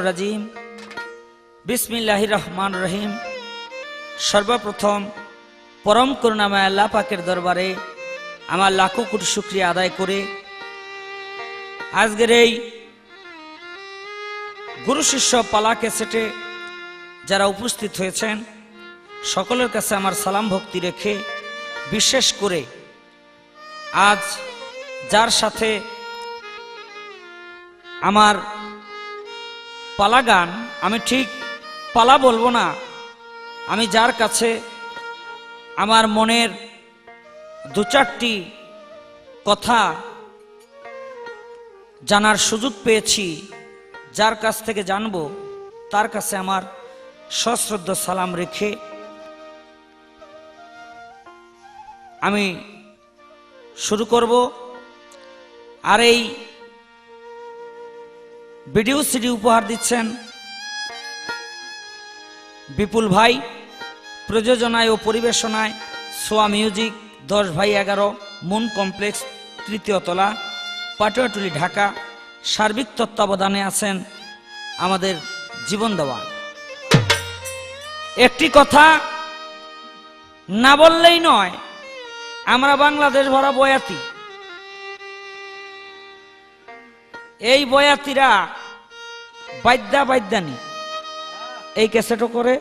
শাইতানির রাজিম বিসমিল্লাহির রহমানির রহিম। সর্বপ্রথম পরম করুণাময় আল্লাহ পাকের দরবারে আমার লাখো কোটি শুকরিয়া আদায় করে আজকের এই গুরু শিষ্য পালা ক্যাসেটে যারা উপস্থিত হয়েছেন সকলের কাছে আমার সালাম ভক্তি রেখে বিশেষ করে আজ যার সাথে আমার পালা গান, আমি ঠিক পালা বলবো না, আমি যার কাছে আমার মনের দু চারটি কথা জানার সুযোগ পেয়েছি, যার কাছ থেকে জানবো তার কাছে আমার সশ্রদ্ধ সালাম রেখে আমি শুরু করব। আর এই ভিডিও সিডি উপহার দিচ্ছেন বিপুল ভাই, প্রযোজনায় ও পরিবেশনায় সোয়া মিউজিক, 10/11 মুন কমপ্লেক্স, তৃতীয় তলা, পাটুয়াটুলি, ঢাকা। সার্বিক তত্ত্বাবধানে আছেন আমাদের জীবন দেওয়ান। একটি কথা না বললেই নয়, আমরা বাংলাদেশ ভরা বয়াতি। এই বয়াতিরা বাদ্যানি এই ক্যাসেটও করে,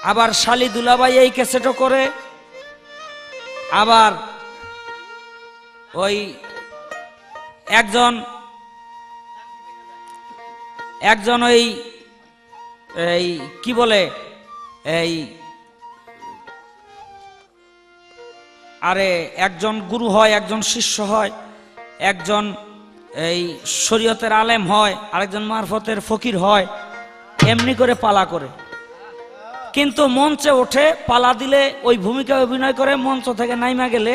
আবার শালি দুলাবাই এই ক্যাসেটও করে, আবার ওই একজন ওই কি বলে এই আরে একজন গুরু হয়, একজন শিষ্য হয়, একজন এই শরীয়তের আলেম হয়, আরেকজন মারফতের ফকির হয়, এমনি করে পালা করে। কিন্তু মঞ্চে ওঠে পালা দিলে ওই ভূমিকায় অভিনয় করে, মঞ্চ থেকে নাইমা গেলে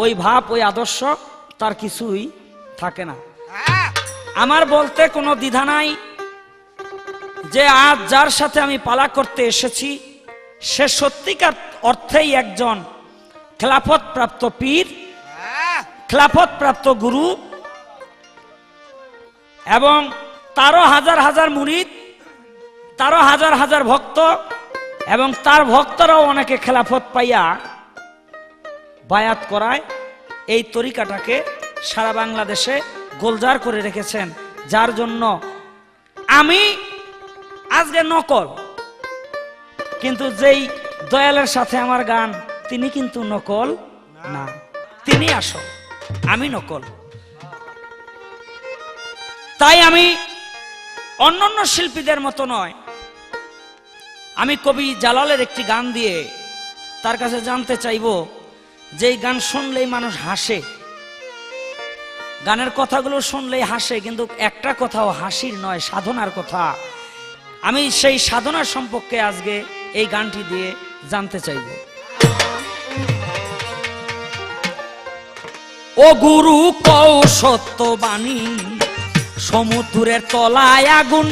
ওই ভাব, ওই আদর্শ তার কিছুই থাকে না। আমার বলতে কোনো দ্বিধা নাই যে আজ যার সাথে আমি পালা করতে এসেছি সে সত্যিকার অর্থেই একজন খেলাফত প্রাপ্ত পীর, খেলাফত প্রাপ্ত গুরু, এবং তারও হাজার হাজার মুরিদ, তারও হাজার হাজার ভক্ত, এবং তার ভক্তরাও অনেকে খেলাফত পাইয়া বায়াত করায়। এই তরিকাটাকে সারা বাংলাদেশে গোলজার করে রেখেছেন, যার জন্য আমি আজকে নকল, কিন্তু যেই দয়ালের সাথে আমার গান তিনি কিন্তু নকল না, তিনি আসল, আমি নকল। তাই আমি অন্যান্য শিল্পীদের মতো নয়, আমি কবি জালালের একটি গান দিয়ে তার কাছে জানতে চাইব যে এই গান শুনলেই মানুষ হাসে, গানের কথাগুলো শুনলেই হাসে, কিন্তু একটা কথাও হাসির নয়, সাধনার কথা। আমি সেই সাধনার সম্পর্কে আজকে এই গানটি দিয়ে জানতে চাইব। ও গুরু কও সত্যবাণী, সমুদ্রের তলায় আগুন,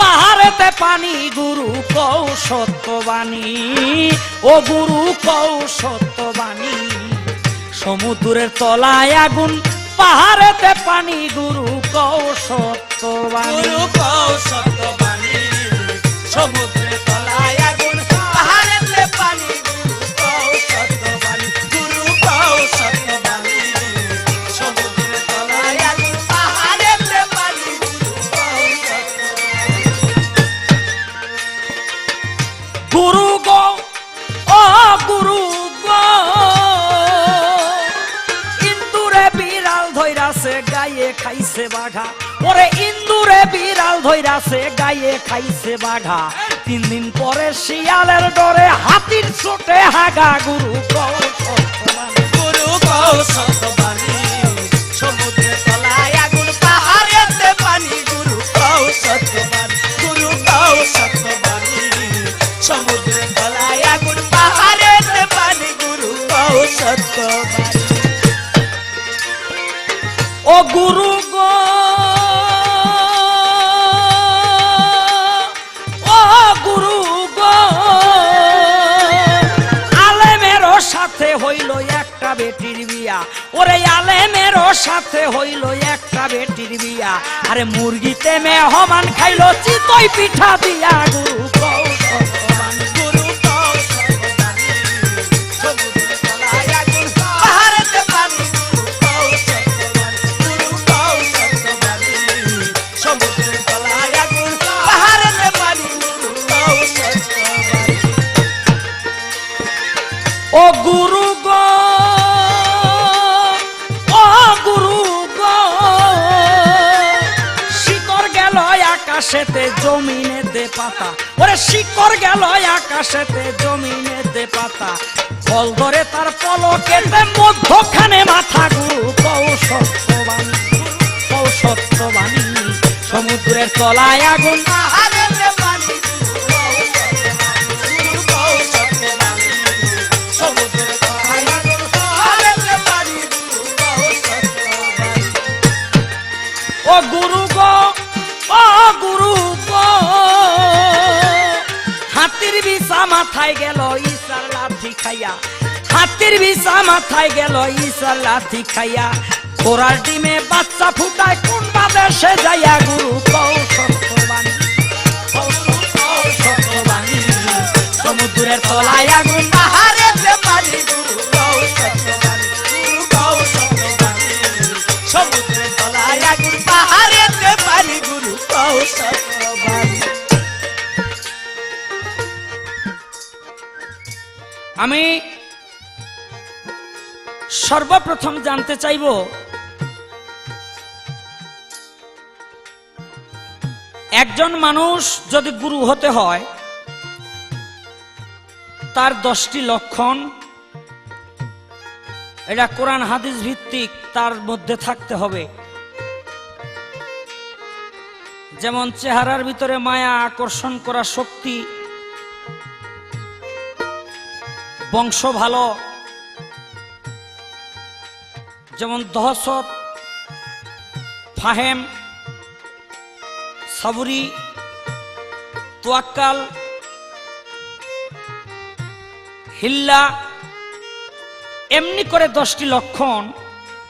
পাহাড়েতে পানি, গুরু কও সত্যবাণী। ও গুরু কও সত্যবাণী, সমুদ্রের তলায় আগুন, পাহাড়েতে পানি, গুরু কও সত্যবাণী। গুরু কও সত্যবাণী, সমুদ্রের তলায় আগুন, পাহাড়েতে পানি, গুরু কও সত্যবাণী। গুরু কও সত্যবাণী, সমুদ্রের তলায় আগুন, পাহাড়েতে পানি, গুরু কও সত্যবাণী। গুরু গো, ও গুরু গো, ইন্দুরে বিড়াল ধইরাছে গায়ে খাইছে বাঘা, ওরে ইন্দুরে বিড়াল ধইরাছে গায়ে খাইছে বাঘা, 3 দিন পরে শিয়ালের ডরে হাতির চোটে হাগা, গুরু কও সত্যবাণী। গুরু কও সত্যবাণী, সমুদ্রের তলায় আগুন, পাহাড়েতে পানি, গুরু কও সত্যবাণী। গুরু কও সত্যবাণী, সমুদ্রের তলায় আগুন, পাহাড়েতে পানি, গুরু কও সত্যবাণী। ও গুরু গো, ও গুরু গো, আলেমেরও সাথে হইল একটা বেটির বিয়া, ওরে আলেমেরও সাথে হইল একটা বেটির বিয়া, আরে মুরগিতে মেহমান খাইলো চিতই পিঠা দিয়া গুরু কও সত্যবান, গুরু কও সত্যবান, সমুদ্রের তলায় আগুন পাহাড়েতে পানি, গুরু কও সত্যবান, গুরু কও সত্যবান, সমুদ্রের তলায় আগুন পাহাড়েতে পানি, গুরু কও সত্যবান। ও গুরু গো, ও গুরু গো, শিকড় গেল আকাশেতে জমিনেতে পাতা, ওরে শিকড় গেল আকাশেতে জমিনেতে পাতা, ফল ধরে তার পলকেতে মধ্যখানে মাথা, গুরু কও সত্যবাণী, কও সত্যবাণী, সমুদ্রের তলায় আগুন পাহাড়েতে পানি, গুরু কও সত্যবাণী, সমুদ্রের তলায় আগুন পাহাড়েতে পানি, গুরু কও সত্যবাণী। ও গুরু গো, ও গুরু গো, হাতির বিছা মাথায় গেল ঈশার লাথি খাইয়া, হাতির বিছা মাথায় গেল ঈশার লাথি খাইয়া, ঘোড়ার ডিমে বাচ্চা ফুটায় কোন বাদেশে যাইয়া, গুরু কও সত্যবাণী, কও সত্যবাণী, সমুদ্রের তলায় আগুন পাহাড়েতে পানি, গুরু কও সত্যবাণী, গুরু কও সত্যবাণী, সমুদ্রের তলায় আগুন পাহাড়েতে পানি, গুরু কও সত্যবাণী। আমি সর্বপ্রথম জানতে চাইব, একজন মানুষ যদি গুরু হতে হয় তার 10টি লক্ষণ, এটা কোরআন হাদিস ভিত্তিক, তার মধ্যে থাকতে হবে। যেমন চেহারার ভিতরে মায়া আকর্ষণ করা শক্তি, বংশ ভালো, যেমন দহশত, ফাহেম, সাবরি, তোয়াক্কাল, হিল্লা, এমনি করে 10টি লক্ষণ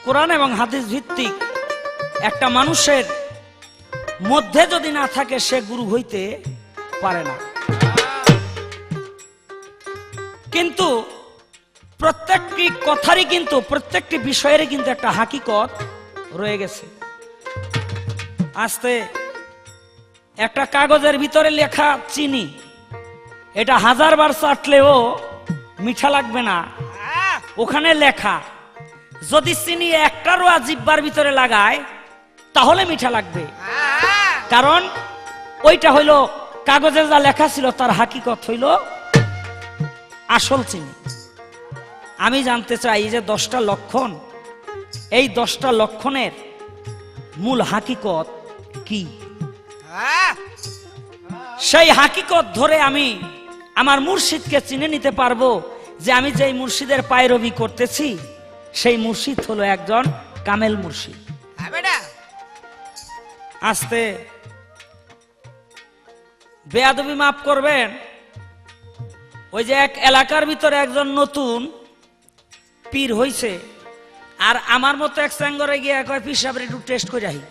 কোরআন এবং হাদিস ভিত্তিক একটা মানুষের মধ্যে যদি না থাকে সে গুরু হইতে পারে না। কিন্তু প্রত্যেকটি কথারই কিন্তু, প্রত্যেকটি বিষয়েরই কিন্তু একটা হাকিকত রয়ে গেছে। আস্তে একটা কাগজের ভিতরে লেখা চিনি, এটা 1000 বার চাটলেও মিঠা লাগবে না, ওখানে লেখা। যদি চিনি একটারও জিহ্বার ভিতরে লাগায় তাহলে মিঠা লাগবে, কারণ ওইটা হইল কাগজে যা লেখা ছিল তার হাকিকত হইল আসল চিনি। আমি জানতে চাই যে 10টা লক্ষণ, এই 10টা লক্ষণের মূল হাকিকত কি? সেই হাকিকত ধরে আমি আমার মুর্শিদকে চিনে নিতে পারবো যে আমি যেই মুর্শিদের পায়রবি করতেছি সেই মুর্শিদ হলো একজন কামেল মুর্শিদ। আস্তে বেয়াদবি মাফ করবেন, ওই যে এক এলাকার ভিতরে একজন নতুন পীর হইছে, আর আমার মতো এক স্যাঙ্গরে গিয়া কয় পীর সাহেব একটু টেস্ট করে আহি,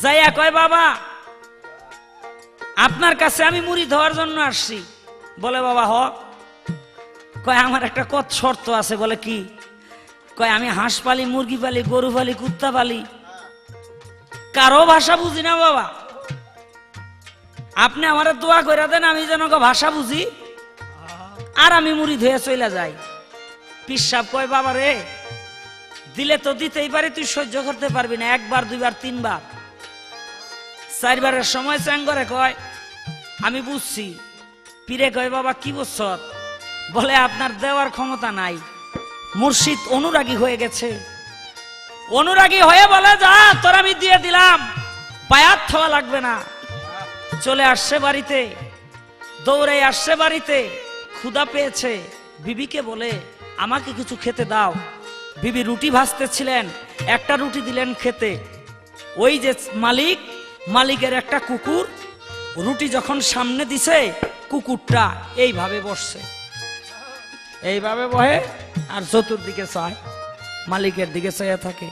যাইয়া কয় বাবা আপনার কাছে আমি মুড়ি ধোয়ার জন্য আসছি। বলে বাবা হ। কয় আমার একটা কত শর্ত আছে। বলে কি? কয় আমি হাঁস পালি, মুরগি পালি, গরু পালি, কুত্তা পালি, কারো ভাষা বুঝি না বাবা, আপনি আমার দোয়া করে দেন আমি যেন ভাষা বুঝি আর আমি মুড়ি ধুয়ে চলে যাই। পীর সাহেব কয় বাবা রে দিলে তো দিতেই পারি, তুই সহ্য করতে পারবি না, 1 বার 2 বার 3 বার 4 বারের সময় চ্যাঙ্গরে কয় আমি বুঝছি। পীরে কয় বাবা কি বুঝছ? বলে আপনার দেওয়ার ক্ষমতা নাই, মুর্শিদ অনুরাগী হয়ে গেছে। অনুরাগী হয়ে বলে যা তোর আমি দিয়ে দিলাম, বায়াত হওয়া লাগবে না। চলে আসছে বাড়িতে, দৌড়ে আসছে বাড়িতে, ক্ষুধা পেয়েছে, বিবিকে বলে আমাকে কিছু খেতে দাও। বিবি রুটি ভাজতেছিলেন, একটা রুটি দিলেন খেতে। ওই যে মালিক, মালিকের একটা কুকুর রুটি যখন সামনে দিছে, কুকুরটা এইভাবে বসছে, এইভাবে বহে আর চতুর্দিকে চায়, মালিকের দিকে চাইয়া থাকে।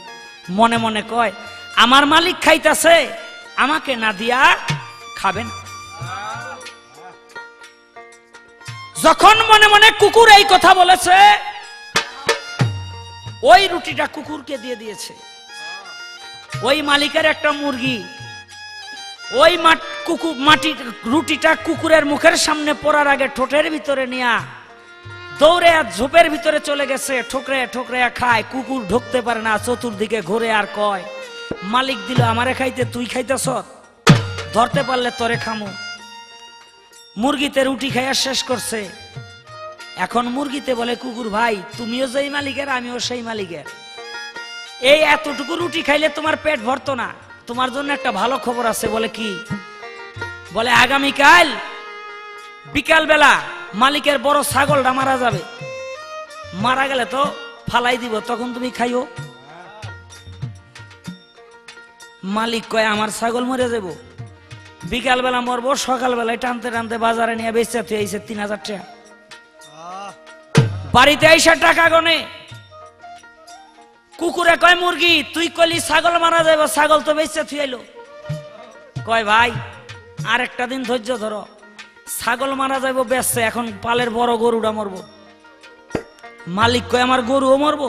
মনে মনে কয় আমার মালিক খাইতেছে, আমাকে না দিয়া খাবেন। যখন মনে মনে কুকুর এই কথা বলেছে, ওই রুটিটা কুকুরকে দিয়ে দিয়েছে। ওই মালিকের একটা মুরগি ওই মাটি রুটিটা কুকুরের মুখের সামনে পড়ার আগে ঠোঁটের ভিতরে নিয়া দৌড়ে ঝোপের ভিতরে চলে গেছে, ঠোকরে ঠোকরে খায়। কুকুর ঢুকতে পারে না, চতুর্দিকে ঘুরে আর কয় মালিক দিল আমারে খাইতে, তুই খাইতেছ, ধরতে পারলে তোরে খামু। মুরগিতে রুটি খাইয়া শেষ করছে। এখন মুরগিতে বলে কুকুর ভাই তুমিও যেই মালিকের আমিও সেই মালিকের, এই এতটুকু রুটি খাইলে তোমার পেট ভরতো না, তোমার জন্য একটা ভালো খবর আছে। বলে কি? বলে আগামীকাল বিকাল বেলা মালিকের বড় ছাগলটা মারা যাবে, মারা গেলে তো ফালাই দিব, তখন তুমি খাইও। মালিক কয় আমার ছাগল মরে যাব, বিকাল বেলা মরবো, সকাল বেলায় টানতে টানতে বাজারে নিয়ে বেচতে তুই আইসে 3000 টাকা। বাড়িতে আইসা টাকা গনে। কুকুরে কয় মুরগি তুই কলি ছাগল মারা যাবে, ছাগল তো বেচতে তুই আইলো। কয় ভাই আর একটা দিন ধৈর্য ধরো, ছাগল মারা যাবো বেচছে, এখন পালের বড় গরুটা মরবো। মালিক কয় আমার গরুও মরবো।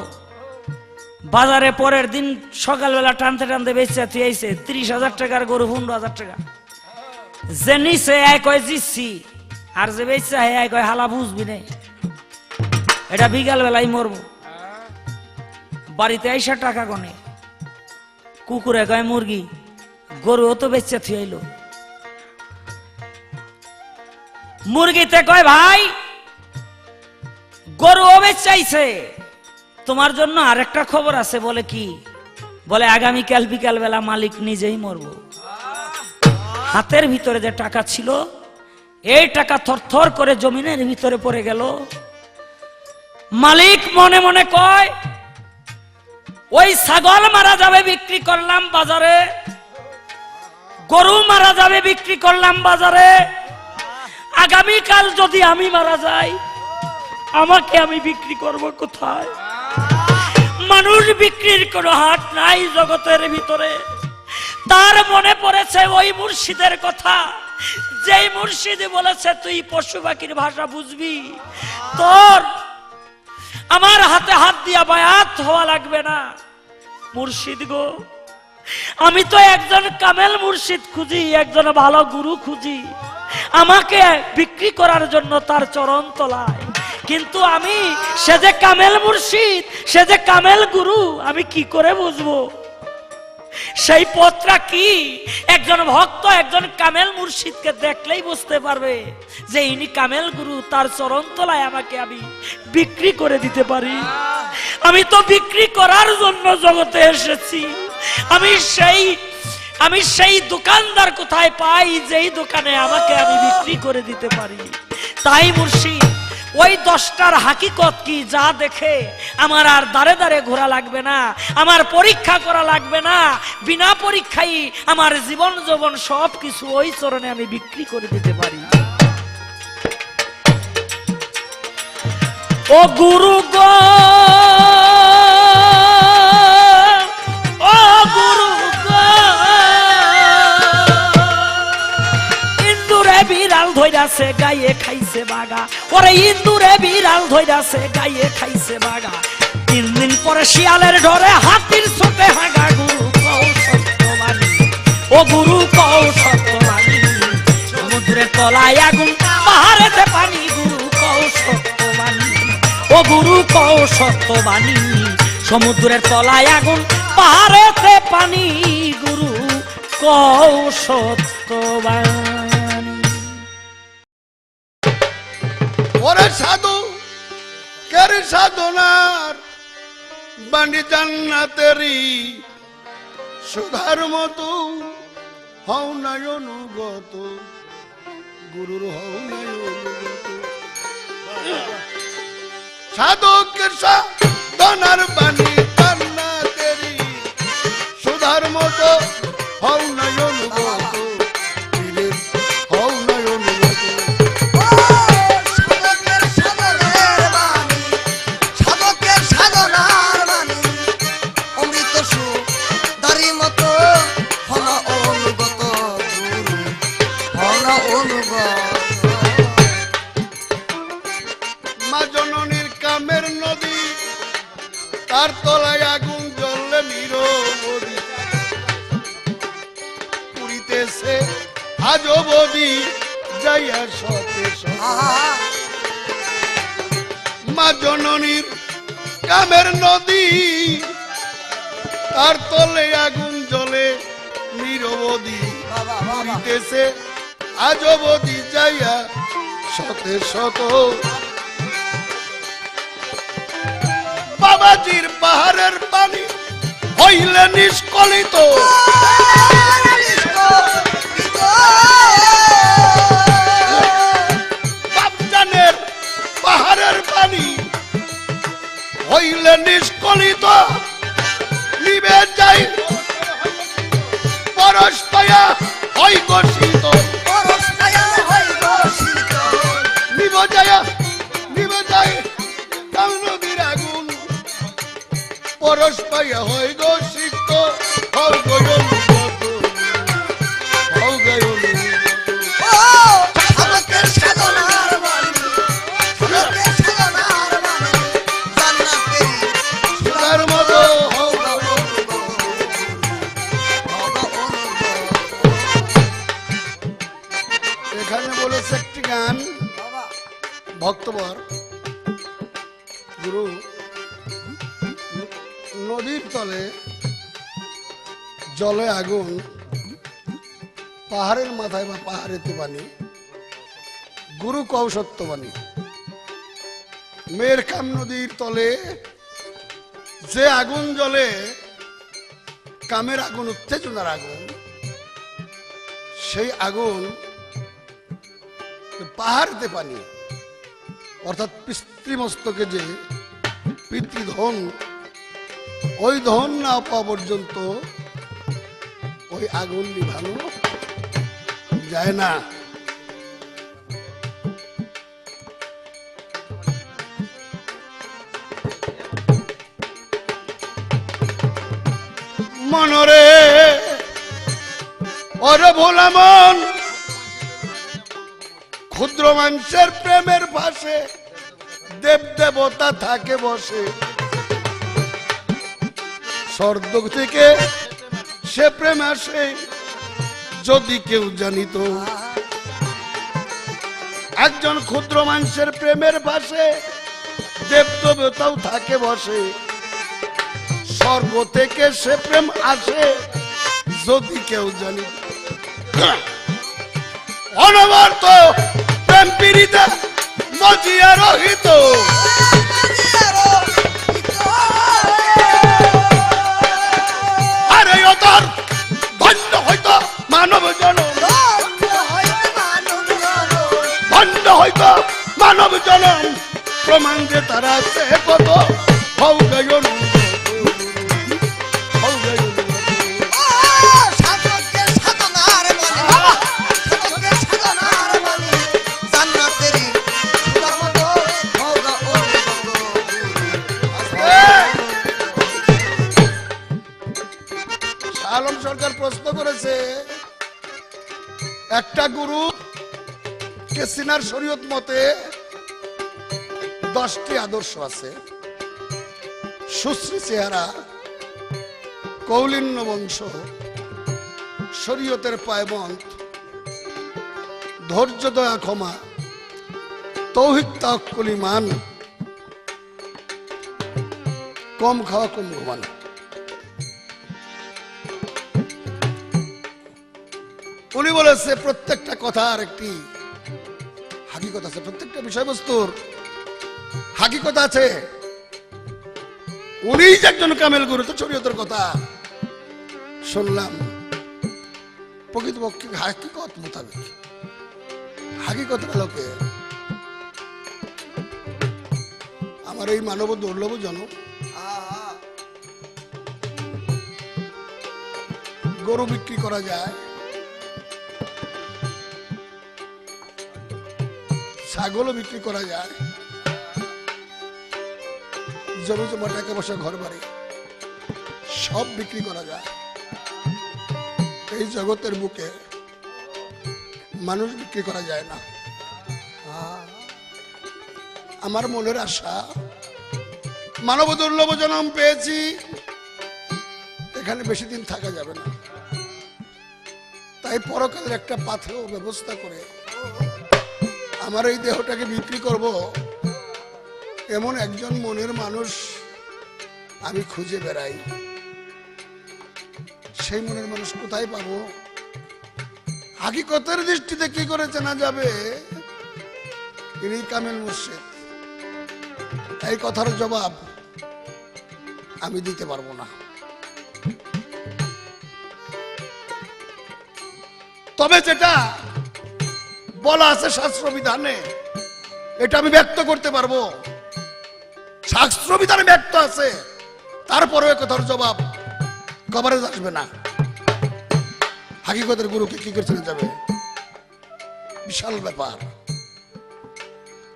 বাজারে পরের দিন সকালবেলা টানতে টানতে বেচতে তুই আইসে 30,000 টাকার গরু 15,000 টাকা। যে নিচে কয় জিতছি, আর যে বেচছে কয় হালা বুঝবি না, এটা বিকাল বেলায় মরবো। বাড়িতে আইসা টাকা গনে। কুকুরে কয় মুরগি গরুও তো বেচতে তুই আইলো। মুরগিতে কয় ভাই গরুও বেচাইছে, তোমার জন্য আরেকটা খবর আছে। বলে কি? বলে আগামীকাল বিকাল বেলা মালিক নিজেই মরবো। হাতের ভিতরে যে টাকা ছিল, এই টাকা থরথর করে জমিনের ভিতরে পড়ে গেল। মালিক মনে মনে কয় ওই ছাগল মারা যাবে বিক্রি করলাম বাজারে, গরু মারা যাবে বিক্রি করলাম বাজারে, আগামীকাল যদি আমি মারা যাই আমাকে আমি বিক্রি করব কোথায়? মানুষ বিক্রির কোনো হাট নাই জগতের ভিতরে। তার মনে পড়েছে ওই মুর্শিদের কথা, যেই মুর্শিদ বলেছে তুই পশু পাখির ভাষা বুঝবি, তোর আমার হাতে হাত দিয়া বায়াত হওয়া লাগবে না। মুর্শিদ গো, আমি তো একজন কামেল মুর্শিদ খুঁজি, একজন ভালো গুরু খুঁজি, আমাকে বিক্রি করার জন্য তার চরণ তলায়। কিন্তু আমি সে যে কামেল মুর্শিদ, সে যে কামেল গুরু, আমি কি করে বুঝবো সেই পথটা কি? একজন ভক্ত একজন কামেল মুর্শিদকে দেখলেই বুঝতে পারবে যে ইনি কামেল গুরু, তার চরণ তলায় আমাকে আমি বিক্রি করে দিতে পারি। আমি তো বিক্রি করার জন্য জগতে এসেছি। আমি সেই দোকানদার কোথায় পাই যেই দোকানে আমাকে আমি বিক্রি করে দিতে পারি? তাই মুর্শিদ ওই 10টার হাকিকত কি যা দেখে আমার আর দাঁড়ে দাঁড়ে ঘোরা লাগবে না, আমার পরীক্ষা করা লাগবে না। বিনা পরীক্ষায় আমার জীবন যৌবন সব কিছু ওই চরণে আমি বিক্রি করে দিতে পারি। ও গুরু গো, ও গুরু গো, ইন্দুরে বিড়াল ধইরাছে গায়ে খাইছে বাগা, ওরে ইন্দুরে বিড়াল ধইরাছে গায়ে খাইছে বাগা। 3 দিন পরে শিয়ালের ডরে হাতির ছোটে হাগা। গুরু কও সত্যবাণী, ও গুরু কও সত্যবাণী, সমুদ্রের তলায় আগুন পাহাড়েতে পানি। গুরু কও সত্যবাণী, ও গুরু কও সত্যবাণী, সমুদ্রের তলায় আগুন পাহাড়েতে পানি। গুরু কও সত্যবাণী। ওরে সাধু কের সাধনার বাণী জান্নাতেরি, সুধার মতো হও নাই অনুগত, গুরুর হও নাই অনুগত। সাধকের সাধনার বাণী জান্নাতেরি, সুধার মতো হও নাই অনুগত, হও নাই অনুগত। সাধকের সাধনার বাণী অমৃত সুখ মরিতেছে আজ অবধি যাইয়া সতে মা জননীর কামের নদী তার তলে আগুন জ্বলে নিরবধি মরিতেছে আজ অবধি যাইয়া শতে শত বাবাজির পাহাড়ের পানি হইলে নিষ্কলিত বাপজানের পাহাড়ের পানি হইলে নিষ্কলিত নিবে যাই পরস্তয়া হই গসিত নিব যায় নদীর আগুন পরশ পাইয়া হয় গসিত হও গয়ন হও গয়ন সুধার মতো হও এখানে বলেছে একটি গান ভক্তবর গুরু নদীর তলে জলে আগুন পাহাড়ের মাথায় বা পাহাড়েতে বাণী গুরু কও সত্যবাণী মেয়ের কাম নদীর তলে যে আগুন জ্বলে কামের আগুন উত্তেজনার আগুন সেই আগুন পাহাড়তে পানি অর্থাৎ পিতৃমস্তকে যে পিতৃধন ওই ধন না পাওয়া পর্যন্ত ওই আগুন নিভানো যায় না। মনরে ওরে ভোলা মন ক্ষুদ্র মানুষের প্রেমের ভাষে দেব দেবতা থাকে বসে স্বর্গ থেকে সে প্রেম আসে যদি কেউ জানিত একজন ক্ষুদ্র মানুষের প্রেমের ভাষে দেব দেবতাও থাকে বসে স্বর্গ থেকে সে প্রেম আসে যদি কেউ জানিত অনবরত প্রেম পীড়িতা মজিয়া রহিত আরে অতর ধন্য হইত মানব জনম ধন্য হইত মানব জনম প্রমাণ যে তারা সে কত হৌ গয়ন আলম সরকার প্রশ্ন করেছে একটা গুরু কেসিনার শরীয়ত মতে 10টি আদর্শ আছে সুশ্রী চেহারা কৌলিন্য বংশ শরীয়তের পায়বন্ত ধৈর্য দয়া ক্ষমা তৌহিদ তাওয়াক্কুল ঈমান কম খাওয়া কম ঘুমানো উনি বলেছে প্রত্যেকটা কথার একটি হাকিকত আছে প্রত্যেকটা বিষয়বস্তুর হাকিকত আছে উনি যে একজন কামেল গুরু তো শরীয়তের কথা শুনলাম প্রকৃতপক্ষে হাকিকত মোতাবেক হাকিকত আলোকে আমার এই মানব দুর্লভ জন গরু বিক্রি করা যায় ছাগলও বিক্রি করা যায় জমি জমা টাকা পয়সা ঘর বাড়ি সব বিক্রি করা যায় এই জগতের বুকে মানুষ বিক্রি করা যায় না আমার মনের আশা মানব দুর্লভ জন্ম পেয়েছি এখানে বেশি দিন থাকা যাবে না তাই পরকালের একটা পাথেও ব্যবস্থা করে আমার এই দেহটাকে বিক্রি করব, এমন একজন মনের মানুষ আমি খুঁজে বেড়াই। সেই মনের মানুষ কোথায় পাবো? হাকিকতের দৃষ্টিতে কি করে চেনা যাবে? ইনি কামেল মুর্শিদ। এই কথার জবাব আমি দিতে পারবো না। তবে যেটা বলা আছে শাস্ত্র বিধানে, এটা আমি ব্যক্ত করতে পারবো। শাস্ত্র বিধানে ব্যক্ত আছে, তারপরেও কথার জবাব কভারেজ আসবে না। হাকিকতের গুরুকে কি করে চেনা যাবে? বিশাল ব্যাপার।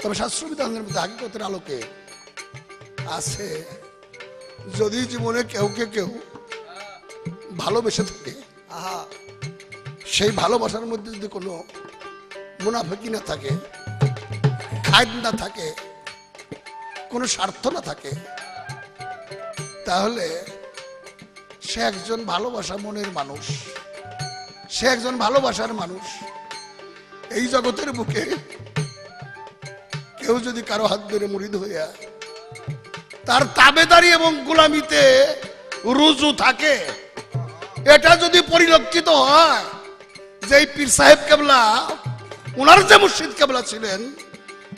তবে শাস্ত্র বিধানের মধ্যে হাকিকতের আলোকে আছে, যদি জীবনে কেউ ভালোবেসে থাকে, সেই ভালোবাসার মধ্যে যদি কোনো মুনাফিকি না থাকে, খাদ না থাকে, কোনো স্বার্থ না থাকে, তাহলে সে একজন ভালোবাসা মনের মানুষ, সে একজন ভালোবাসার মানুষ। এই জগতের বুকে কেউ যদি কারো হাত ধরে মুরিদ হইয়া তার তাবেদারি এবং গোলামিতে রুজু থাকে, এটা যদি পরিলক্ষিত হয় যে এই পীর সাহেব কেবলা, ওনার যে মুর্শিদ কেবলা ছিলেন,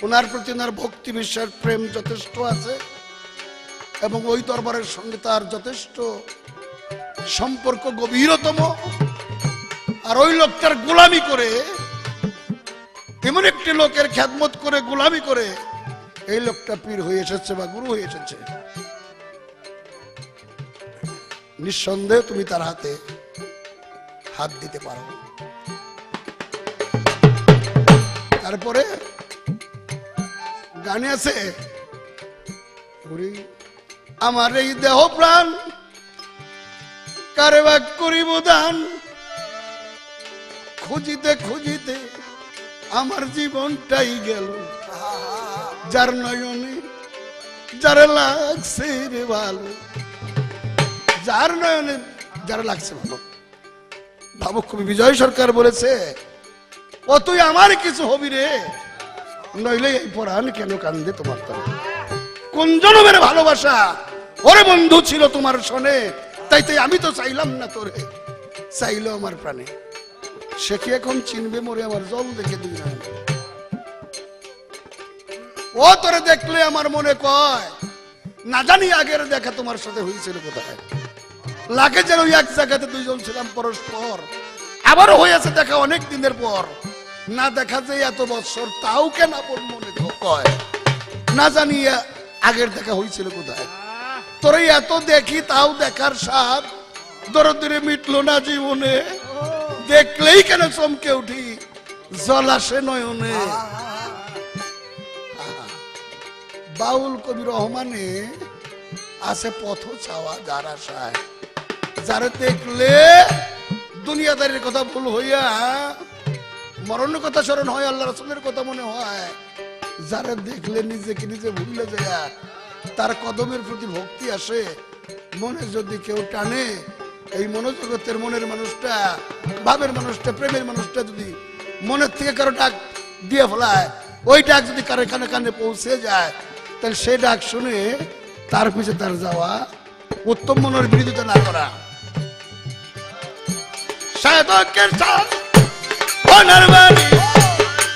ওনার প্রতি ওনার ভক্তি বিশ্বাস প্রেম যথেষ্ট আছে এবং ওই দরবারের সঙ্গে তার যথেষ্ট সম্পর্ক গভীরতম, আর ওই লোকটার গোলামি করে, এমন একটি লোকের খেদমত করে গোলামি করে এই লোকটা পীর হয়ে এসেছে বা গুরু হয়ে এসেছে, নিঃসন্দেহে তুমি তার হাতে হাত দিতে পারো। তারপরে গানে আছে, আমার এই দেহ প্রাণ কারে বা করিব দান, খুঁজিতে খুঁজিতে আমার জীবনটাই গেল, যার নয়নে যারা লাগছে রে ভালো, যার নয়নে যারা লাগছে ভালো। ভাবুক কবি বিজয় সরকার বলেছে, ও তুই আমার কিছু হবি রে, নইলে এই পরাণ কেন কান্দে তোমার তরে। কোন জনমের ভালোবাসা ওরে বন্ধু ছিল তোমার শোনে, তাই তাই আমি তো চাইলাম না তোরে, চাইলো আমার প্রাণে। সে কি এখন চিনবে মোরে আমার জল দেখে দিই না? ও তোরে দেখলে আমার মনে কয়, না জানি আগের দেখা তোমার সাথে হয়েছিল কোথায়, লাগে যেন এক জায়গাতে দুইজন ছিলাম পরস্পর, আবারও হয়েছে দেখা অনেক দিনের পর, না দেখা যে এত বছর, তাও কেন আপন মনে কয়, না জানি আগের দেখা হয়েছিল কোথায়। তোরে এত দেখি তাও দেখার স্বাদ দরে দরে মিটলো না জীবনে, দেখলেই কেন চমকে উঠি জল আসে নয়নে। বাউল কবি রহমানে আছে পথ চাওয়া যার আশায়, যারা দেখলে দুনিয়াদারির কথা ভুল হইয়া মরণের কথা স্মরণ হয়, আল্লাহ রাসূলের কথা মনে হয়, যারা দেখলে নিজেকে নিজে ভুলে যায়, তার কদমের প্রতি ভক্তি আসে, মনে যদি কেউ টানে, এই মনোজগতের মনের মানুষটা, ভাবের মানুষটা, প্রেমের মানুষটা যদি মনের থেকে কারো ডাক দিয়ে ফেলায়, ওই ডাক যদি কারো কানে কানে পৌঁছে যায়, তাহলে সেই ডাক শুনে তার পিছে তার যাওয়া, উত্তম মনের বিরোধিতা না করা। সাধকের সাথ ধনার বাণী,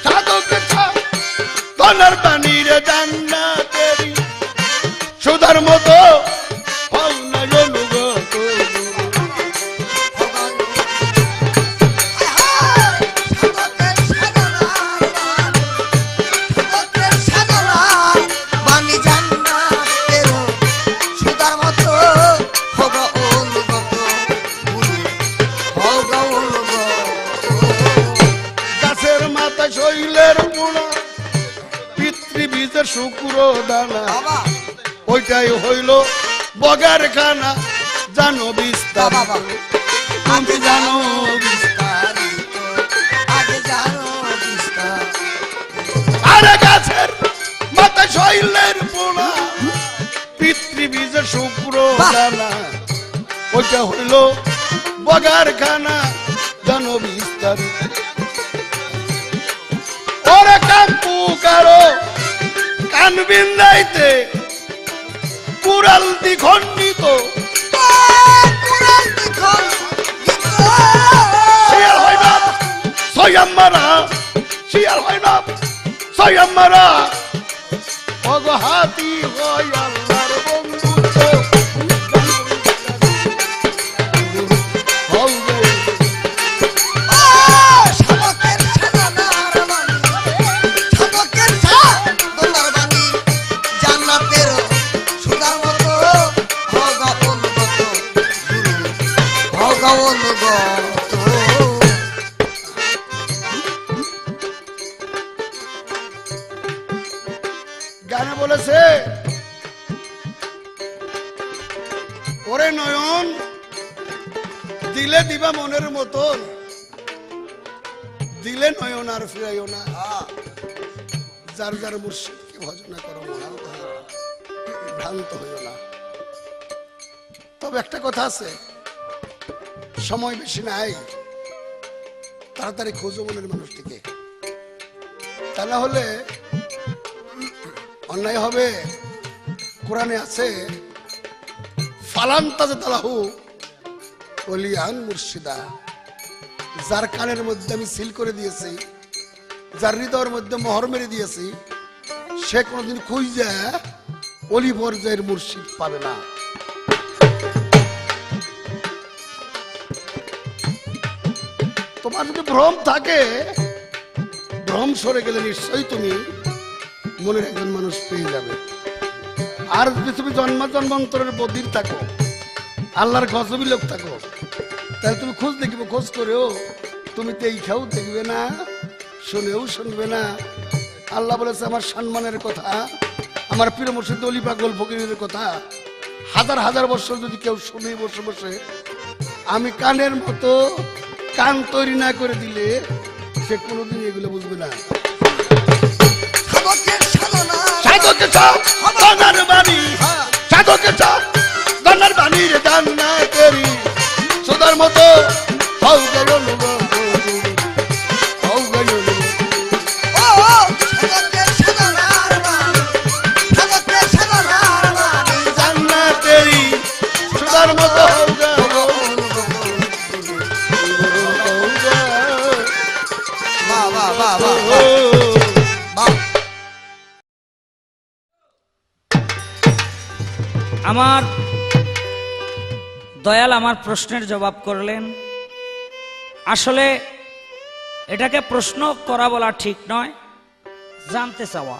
সাধকের সাথ ধনার বাণী রে জান্নাতেরি সুধার মতো ফল না অনুগত। শুক্র দানা ওইটাই হইল বগার খানা, জানো বিস্তার আমি জানো আরে গাছের মাথা শৈলের পোনা, পিতৃবীজের শুক্র দানা ওইটা হইল বগার খানা, জানো বিস্তারিত। ওরে কাকু কারো কান বিন্দাইতে কুড়াল দ্বিখণ্ডিত, শিয়াল হয় না সয়াম্মারা, শিয়াল হয় না সয়াম্মারা, অগহাতি হয় আল্লাহর বন্ধুত্ব। গানে বলেছে ওরে নয়ন দিলে দিবা মনের মতন, দিলে নয়ন আর ফিরাইও না, যার যার মুর্শিদকে ভজনা করো ভ্রান্ত হইও না। তবে একটা কথা আছে, সময় বেশি নাই, তাড়াতাড়ি খোঁজো মনের মানুষটিকে, তা না হলে অন্যায় হবে। কোরআনে আছে ফালান্তাজে তালাহু ওলিয়ান মুর্শিদা, যার কানের মধ্যে আমি সিল করে দিয়েছি, যার হৃদয়ের মধ্যে মোহর মেরে দিয়েছি, সে কোনোদিন খুঁজে অলি পর্যায়ের মুর্শিদ পাবে না। তোমার যদি ভ্রম থাকে, ভ্রম সরে গেলে নিশ্চয়ই তুমি মনের একজন মানুষ পেয়ে যাবে। আর যদি তুমি জন্মান্তরের বদির থাকো, আল্লাহর গজবী লোক থাকো, তাহলে তুমি খোঁজ দেখিবে, খোঁজ করেও তুমি তো এই খেয়েও দেখবে না, শুনেও শুনবে না। আল্লাহ বলেছে আমার সম্মানের কথা, আমার প্রিয় মুর্শিদ অলি পাগল ফকিরের কথা হাজার হাজার বছর যদি কেউ শুনে বসে বসে, আমি কানের মতো কান তৈরি না করে দিলে সে কোনোদিন এগুলো বুঝবে না। মতো আমার দয়াল আমার প্রশ্নের জবাব করলেন। আসলে এটাকে প্রশ্ন করা বলা ঠিক নয়, জানতে চাওয়া,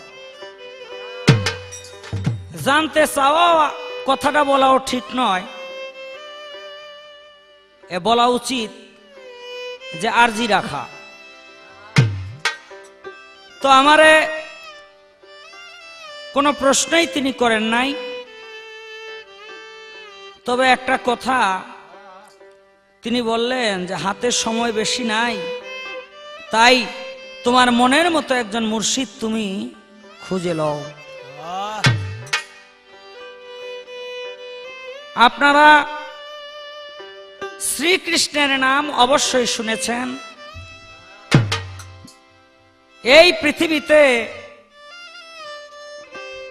জানতে চাওয়া কথাটা বলাও ঠিক নয়। এ বলা উচিত যে আরজি রাখা। তো আমারে কোনো প্রশ্নই তিনি করেন নাই, তবে একটা কথা তিনি বললেন যে হাতে সময় বেশি নাই, তাই তোমার মনের মতো একজন মুর্শিদ তুমি খুঁজে লও। আপনারা শ্রীকৃষ্ণের নাম অবশ্যই শুনেছেন। এই পৃথিবীতে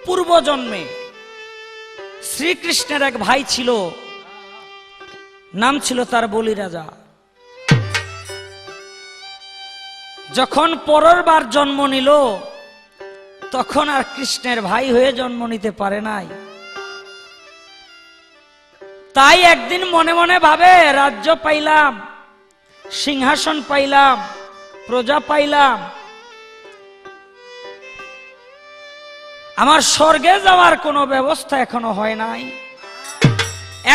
পূর্বজন্মে শ্রীকৃষ্ণের এক ভাই ছিল, নাম ছিল তার বলি রাজা। যখন পরের বার জন্ম নিল, তখন আর কৃষ্ণের ভাই হয়ে জন্ম নিতে পারে নাই। তাই একদিন মনে মনে ভাবে, রাজ্য পাইলাম, সিংহাসন পাইলাম, প্রজা পাইলাম, আমার স্বর্গে যাওয়ার কোনো ব্যবস্থা এখনো হয় নাই,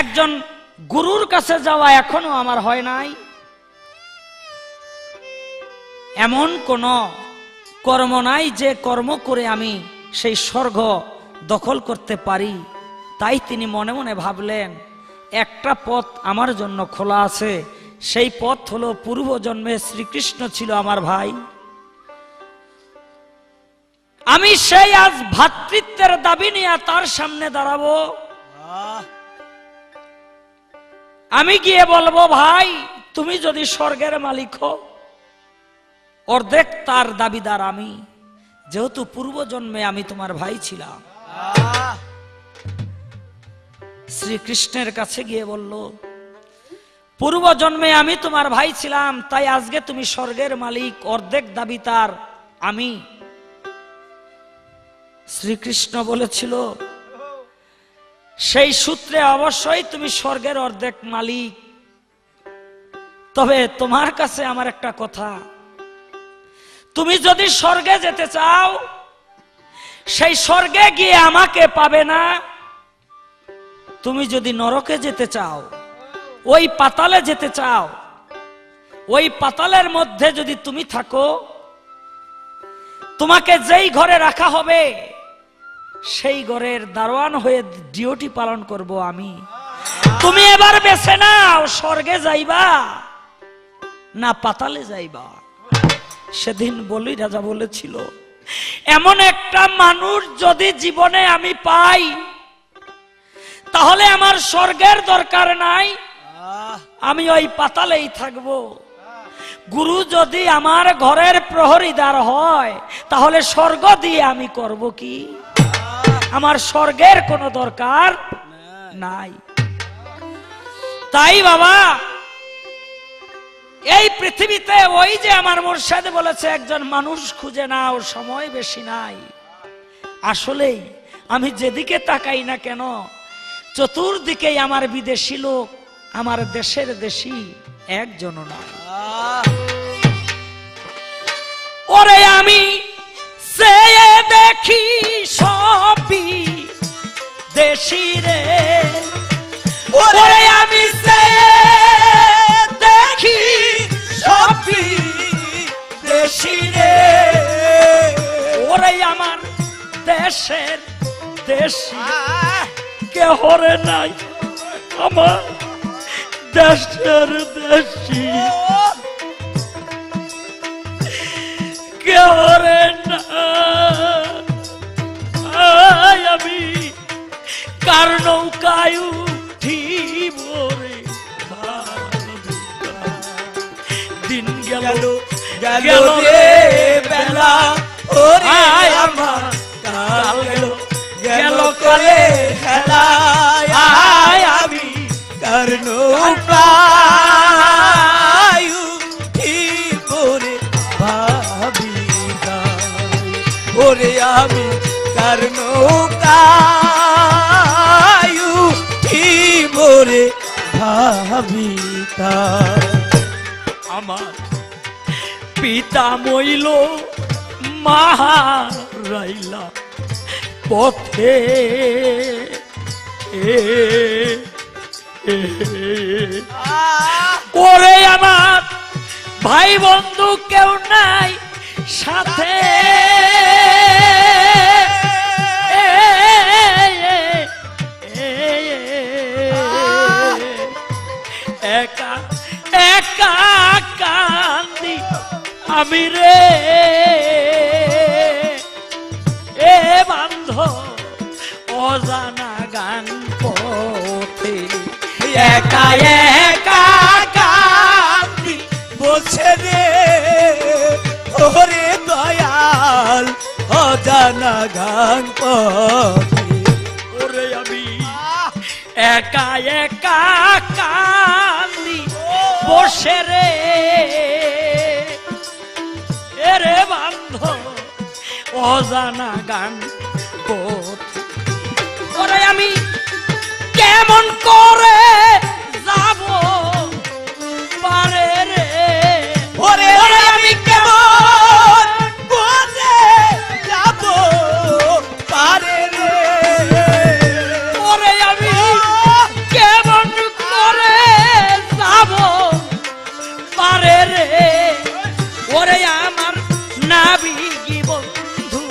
একজন গুরুর কাছে যাওয়া এখনো আমার হয় নাই, এমন কোন কর্ম নাই যে কর্ম করে আমি সেই স্বর্গ দখল করতে পারি। তাই তিনি মনে মনে ভাবলেন, একটা পথ আমার জন্য খোলা আছে, সেই পথ হলো পূর্বজন্মে শ্রীকৃষ্ণ ছিল আমার ভাই। আমি সেই আজ ভ্রাতৃত্বের দাবি নিয়ে তার সামনে দাঁড়াবো। আমি গিয়ে বলবো, ভাই তুমি যদি স্বর্গের মালিক হও, অর্ধেক তার দাবিদার আমি, যেহেতু পূর্ব জন্মে আমি তোমার ভাই ছিলাম। শ্রীকৃষ্ণের কাছে গিয়ে বলল, পূর্ব জন্মে আমি তোমার ভাই ছিলাম, তাই আজকে তুমি স্বর্গের মালিক, অর্ধেক দাবিদার আমি। শ্রীকৃষ্ণ বলেছিল, সেই সূত্রে অবশ্যই তুমি স্বর্গের অর্ধেক মালিক। তবে তোমার কাছে আমার একটা কথা, তুমি যদি স্বর্গে যেতে চাও, সেই স্বর্গে গিয়ে আমাকে পাবে না। তুমি যদি নরকে যেতে চাও, ওই পাতালে যেতে চাও, ওই পাতালের মধ্যে যদি তুমি থাকো, তোমাকে যেই ঘরে রাখা হবে, সেই ঘরের দারোয়ান হয়ে ডিউটি পালন করব আমি। তুমি এবার বেছে নাও, স্বর্গে যাইবা না পাতালে যাইবা। সেদিন বলি রাজা বলেছিল, এমন একটা মানুষ যদি জীবনে আমি পাই, তাহলে আমার স্বর্গের দরকার নাই, আমি ওই পাতালেই থাকব। গুরু যদি আমার ঘরের প্রহরীদার হয়, তাহলে স্বর্গ দিয়ে আমি করব কি? আমার স্বর্গের কোনো দরকার নাই। তাই বাবা, এই পৃথিবীতে ওই যে আমার মুর্শিদ বলেছে, একজন মানুষ খুঁজে নাও, সময় বেশি নাই। আসলেই আমি যেদিকে তাকাই না কেন, চতুর্দিকেই আমার বিদেশি লোক, আমার দেশের দেশি একজনও না। ওরে আমি চেয়ে দেখি সবই দেশি রে, ওরে আমি চেয়ে দেখি সবই দেশি রে, ওরে আমার দেশের দেশি কেহ রে নাই, আমার দেশের দেশি কেহ রে নাই। আমি কার নৌকায় উঠিব রে, দিন গেল গেল রে বেলা, ওরে আমার কাল গেল গেল কলে খেলা, আমি কার নৌকায় উঠিব রে ভাবি, ওরে আমি কার নৌকায় উঠিব রে ভাবি। আমার পিতা মইল মাহারাইলা পথে, ওরে আমার ভাই বন্ধু কেউ নাই সাথে, একা একা কান্দি আমি রে, এ বান্ধব অজানা গান পথে, একা একা কান্দি বলছে রে, ওরে দয়াল অজানা গান পথে, ওরে আমি একা একা কান্দি বসে রে, এরে বান্ধব অজানা গান পথে, ওরে আমি কেমন করে যাব পারে রে, ওরে আমি কেমন করে যাব পারে রে, ওরে আমি কেমন করে যাব পারে রে, ওরে আমার নাবিকি বন্ধু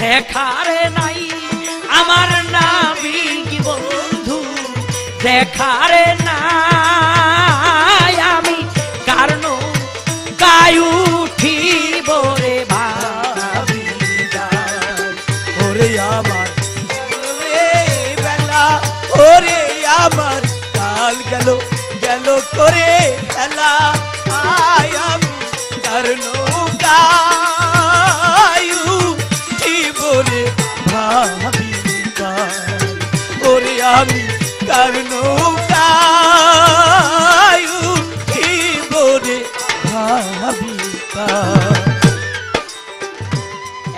দেখারে নাই, আমার নাবিকি বন্ধু দেখারে নাই, আমি কারণ গায় উঠিব রে ভাবি, ওরে আমার বেলা, ওরে আমার কাল গেল গেল করে খেলা আমি তার নৌকায় জীবনে ভাবি ওরে আমি তার নৌকায় জীবনে ভাবি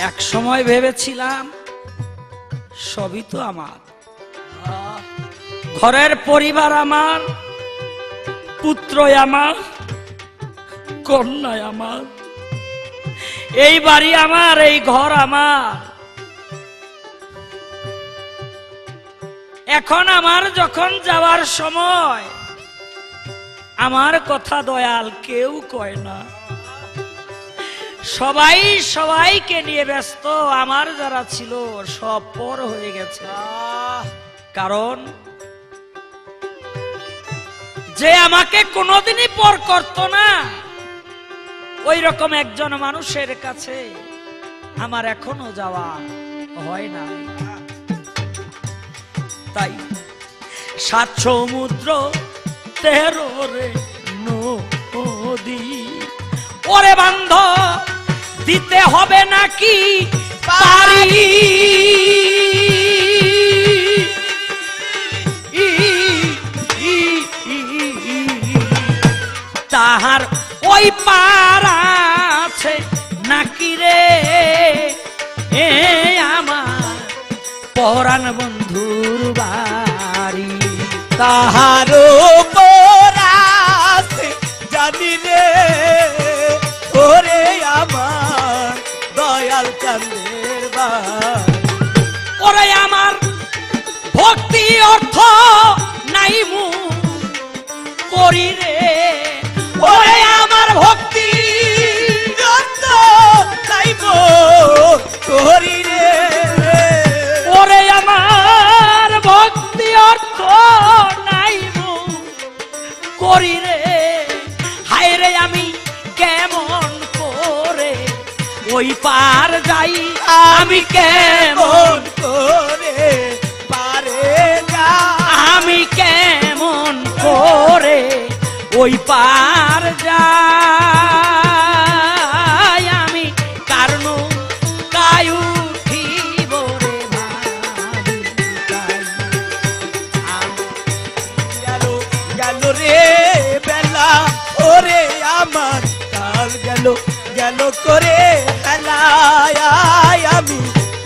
এক সময় ভেবেছিলাম সবই তো আমার, ঘরের পরিবার আমার, পুত্র আমার, কন্যা আমার, এই বাড়ি আমার, এই ঘর আমার। এখন আমার যখন যাওয়ার সময় আমার কথা দয়াল কেউ কয় না, সবাই সবাইকে নিয়ে ব্যস্ত। আমার যারা ছিল সব পর হয়ে গেছে। কারণ যে আমাকে কোনোদিনই পর করত না, ওই রকম একজন মানুষের কাছে আমার এখনো যাওয়া হয় না। তাই ৭ সমুদ্র ১৩ রে নদী, ওরে বান্ধব দিতে হবে নাকি পারি, তাহার ওই পার আছে নাকি রে এ আমার পরাণ বন্ধুর বাড়ি। তাহারও পরাছে জানি রে ওরে আমার দয়াল কান্দের বাড়ি। ওরে আমার ভক্তি অর্থ নাই মু করি রে, ওরে আমার ভক্তি অর্থ নাই মু করি রে, ওরে আমার ভক্তি অর্থ নাই মু করি রে। হায় রে আমি কেমন করে ওই পার যাই, আমি কেমন করে পারে যা, আমি কেমন করে ওই পার যাই, আমি কারণ কায়ু উঠিব রে ভাবি তাই। গেল গেল রে বেলা ওরে আমার কাল গেল গেল করে খেলায় আমি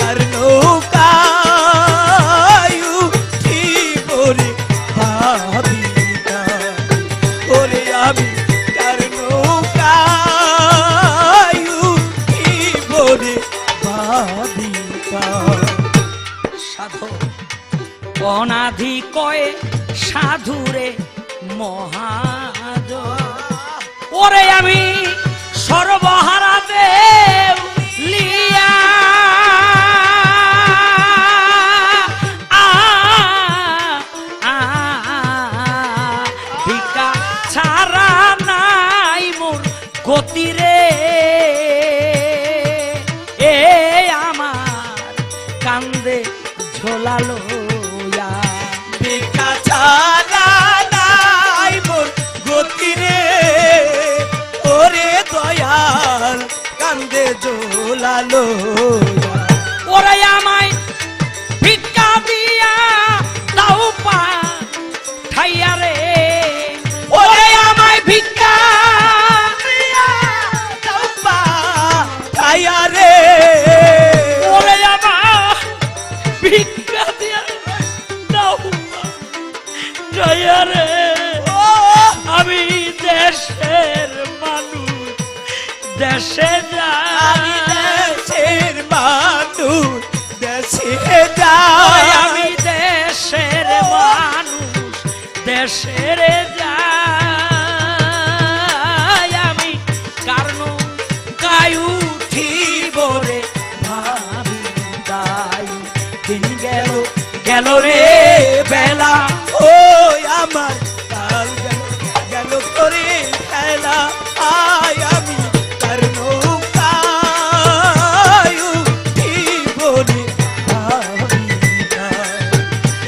আর নৌকায় উঠিব রে ভাবি ওরে আমি তার নৌকায় উঠিব রে ভাবি। সাধু অনাধি কয়ে সাধুরে মহাজ, ওরে আমি সর্বহারা দেব লিয়া ভিকা ছাড়া নাই মোর গতিরে এ আমার কান্দে ঝোলালো ভিক্ষা ছাড়া নাই মোর গতি রে ওরে দয়াল কান্দে ঝোলালো। ওরে আমায় ভিক্ষা দিয়া দাও পা ঠাইয়া রে, ওরে আমায় ভিক্ষা দিয়া দাও পা ঠাইয়া রে, ওরে আমার ভিক্ষা দিয়া দাও পা ঠাইয়া রে। আমি দেশের মানুষ দেশে আমি যাই, দেশের মানুষ দেশে যাই, আমি দেশের মানুষ দেশের যাই, আমি কারণ কায় উঠিব রে ভাবি তাই। দিন গেল গেল রে বেলা, ওই আমার কাল গেল গেল করে খেলা আয় আমি তার নৌকায় উঠিব রে ভাবি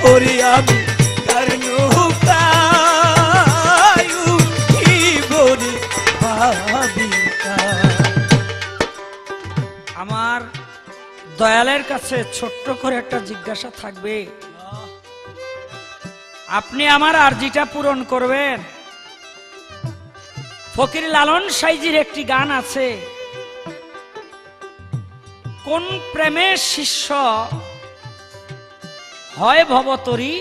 ওরে আমি তার নৌকায় দয়ালের কাছে ছোট্ট করে একটা জিজ্ঞাসা থাকবে, আপনি আমার আরজিটা পূরণ করবেন। ফকির লালন সাইজির একটি গান আছে, কোন প্রেমের শিষ্য হয় ভবতরী,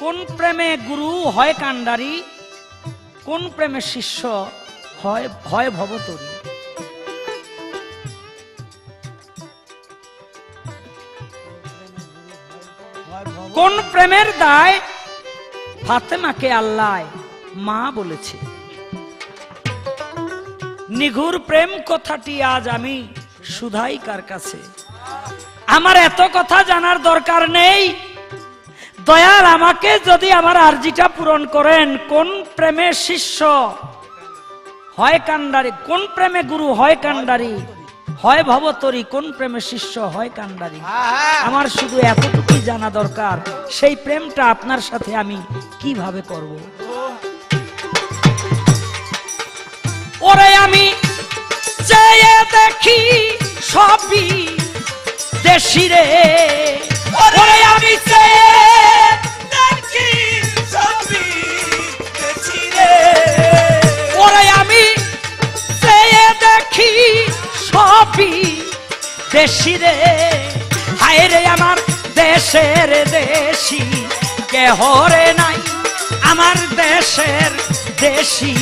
কোন প্রেমে গুরু হয় কান্ডারি, কোন প্রেমের শিষ্য হয় ভবতরী। কোন প্রেমের দায় ফাতেমাকে আল্লাহ মা বলেছে। নিঘুর প্রেম কথাটি আজ আমি শুধাই কার কাছে। আমার এত কথা জানার দরকার নেই, দয়াল আমাকে যদি আমার আরজিটা পূরণ করেন, কোন প্রেমের শিষ্য হয় কান্ডারি, কোন প্রেমে গুরু হয় কান্ডারি, হয় ভবতরী, কোন প্রেমে শিষ্য হয় কান্ডারি। আমার শুধু এতটুকুই জানা দরকার, সেই প্রেমটা আপনার সাথে আমি কিভাবে করব। ওরে আমি চেয়ে দেখি সবই দেশি রে, ওরে আমি চেয়ে দেখি সবই দেশি রে, ওরে আমি চেয়ে দেখি সবই দেশি রে। হায় রে আমার দেশের দেশি কেহ রে নাই, আমার দেশের দেশি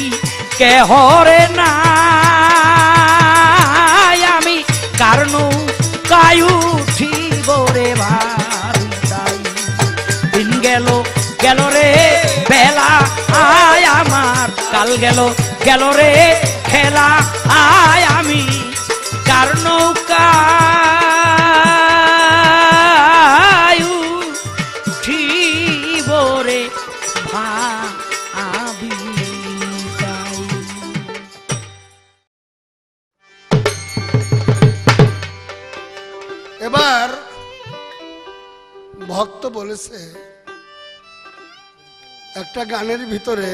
কেহ রে নাই। আমি কারণ কায়ু উঠিব রে ভাই, দিন গেল গেল রে বেলা, আয় আমার কাল গেল গেল রে খেলা, আয় আমি কার নৌকায় উঠিব রে ভাবি। এবার ভক্ত বলেছে একটা গানের ভিতরে,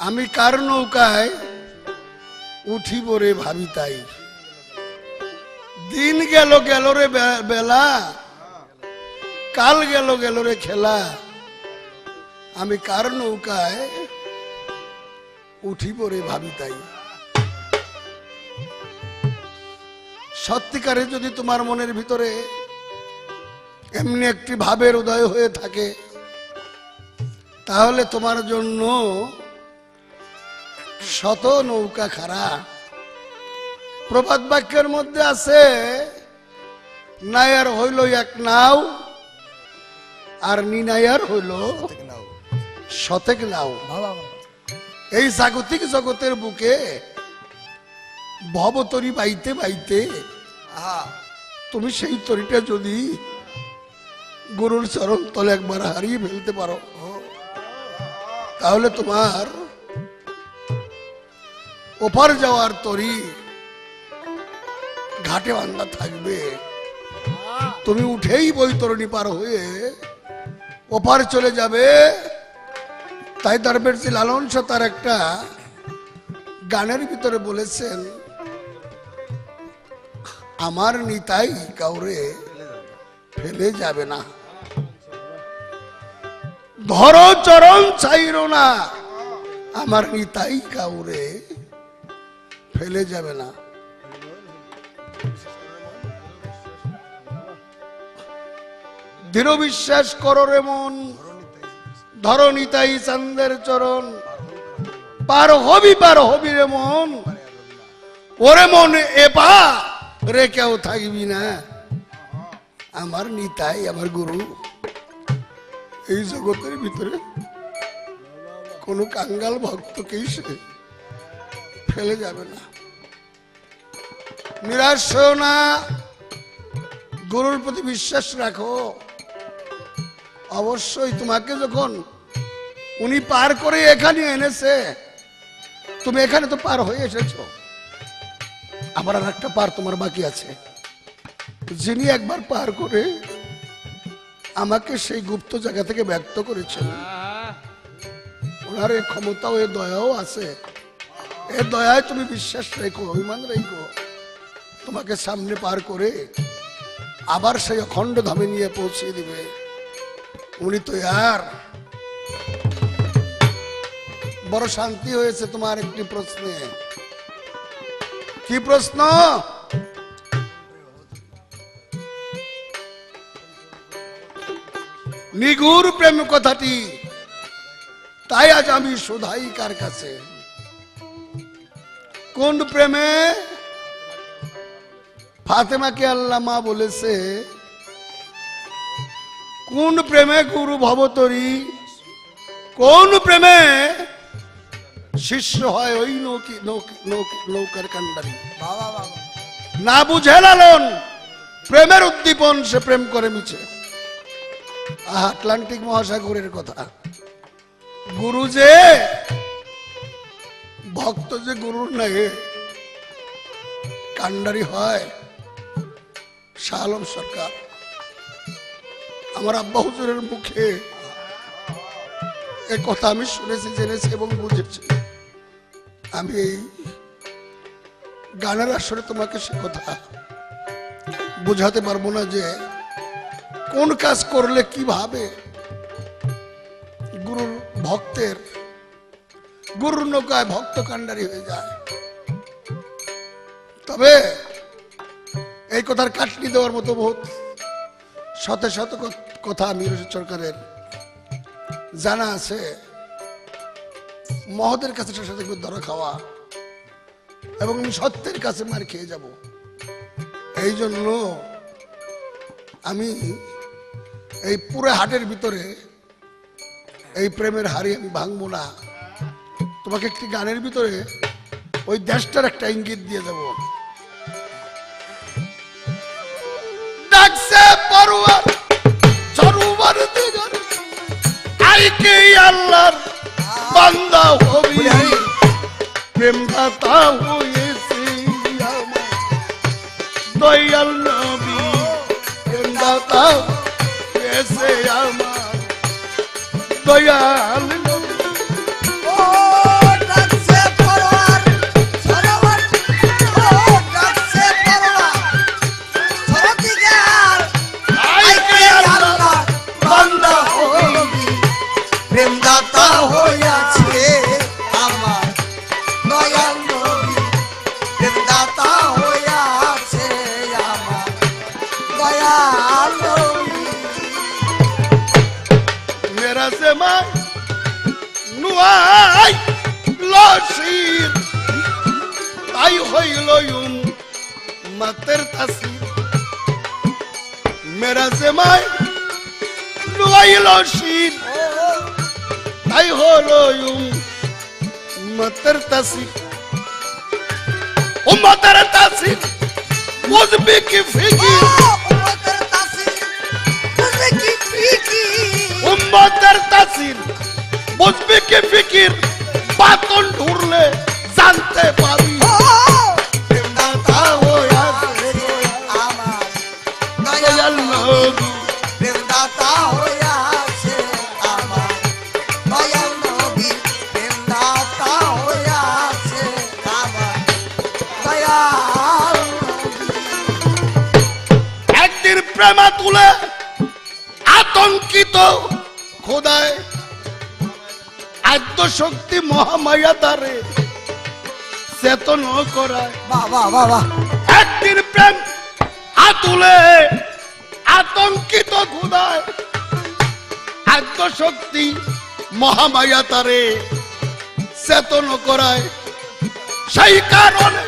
আমি কার নৌকায় উঠিব রে ভাবি তাই, দিন গেল গেল রে বেলা, কাল গেল গেল রে খেলা, আমি কার নৌকায় উঠিব রে ভাবি তাই। সত্যিকারে যদি তোমার মনের ভিতরে এমনি একটি ভাবের উদয় হয়ে থাকে, তাহলে তোমার জন্য শত নৌকা খাড়া। প্রবাদ বাক্যের মধ্যে আছে, নায়ার হইল এক নাও, আর নিনায়ার হইল শতেক নাও। এই জাগতিক জগতের বুকে ভবতরী বাইতে বাইতে তুমি সেই তরিটা যদি গুরুর চরণ তলে একবার হারিয়ে ফেলতে পারো, তাহলে তোমার ওপার যাওয়ার তরি ঘাটে বান্ধা থাকবে। তুমি উঠেই বৈতরণী পার হয়ে ওপার চলে যাবে। তাই দরবেশজি লালন শাহ তার একটা গানের ভিতরে বলেছেন, আমার নিতাই কাউরে ফেলে যাবে না, ধরো চরণ চাইরো না, আমার নিতাই কাউরে ফেলে যাবে না। দৃঢ় বিশ্বাস করো রে মন, ধরো নিতাই চান্দের চরণ, পার হবি রে মন, ওরে মন এপা রে কেউ থাকবি না, আমার নিতাই আমার গুরু এই জগতের ভিতরে কোন কাঙ্গাল ভক্তকেই সে ফেলে যাবে না। নিরাশ হও না, গুরুর প্রতি বিশ্বাস রাখো। অবশ্যই তোমাকে যখন উনি পার করে এখানে এনেছে, তুমি এখানে তো পার হয়ে এসেছো, আবার আর একটা পার তোমার বাকি আছে। যিনি একবার পার করে আমাকে সেই গুপ্ত জায়গা থেকে ব্যক্ত করেছেন, ওনার এই ক্ষমতা ও দয়াও আছে। এ দয়ায় তুমি বিশ্বাস রেখো, অভিমান রেখো। তোমাকে সামনে পার করে আবার সেই অখণ্ড ধামে নিয়ে পৌঁছে দিবে। উনি তো আর বড় শান্তি হয়েছে তোমার একটি প্রশ্নে। কি প্রশ্ন? নিগুর প্রেম কথাটি, তাই আজ আমি শোধাই কার কাছে। কোন প্রেমে ফাতেমাকে আল্লাহ মা বলেছে, কোন প্রেমে গুরু ভবতরী, কোন প্রেমে শিষ্য হয় ওই নৌকার কান্ডারি। না বুঝে লালন প্রেমের উদ্দীপন, সে প্রেম করে মিছে। আটলান্টিক মহাসাগরের কথা। গুরু যে ভক্ত যে গুরুর নাই কান্ডারি হয়। শাহ আলম সরকার আমার আব্বা হুজুরের মুখে এ কথা আমি শুনেছি, জেনেছি এবং বুঝেছি। আমি গানের আসরে তোমাকে সে কথা বুঝাতে পারবো না যে কোন কাজ করলে কিভাবে গুরুর ভক্তের গুরুর নৌকায় ভক্ত কান্ডারি হয়ে যায়। তবে এই কথার কাটলি দেওয়ার মতো বহুত শত শত কথা মীর সরকারের জানা আছে। মহদের কাছে সাথে ধরা খাওয়া এবং সত্যের কাছে মার খেয়ে যাব। এই জন্য আমি এই পুরো হাটের ভিতরে এই প্রেমের হাড়ি আমি ভাঙবো না। তোমাকে একটি গানের ভিতরে ওই দেশটার একটা ইঙ্গিত দিয়ে দেব। ডাকছে পরওয়ার সরোবর দিগর, আইকে আল্লাহর বান্দা হবি, প্রেম দাতা হয়েছে আমার দয়াল নবী, প্রেম দাতা হয়েছে আমার দয়াল নবী। নুয়াই লশির তাই হইল মাতের তাসির। মেরা জেমাই নুয়াই লশির তাই হল মাতের তাসির। উম্মতের তাসির বুঝবি কি ফিকির, উম্মতের তাসির বুঝবি কি ফিকির, বাতন ঢুরলে জানতে পাবি। একদিন প্রেমা তুলে আতঙ্কিত খোদায় আদ্য শক্তি মহামায়া তারে চেতন করায়। একদিন প্রেম আতুলে আতঙ্কিত খোদায় আদ্য শক্তি মহামায়া তারে চেতন করায়। সেই কারণে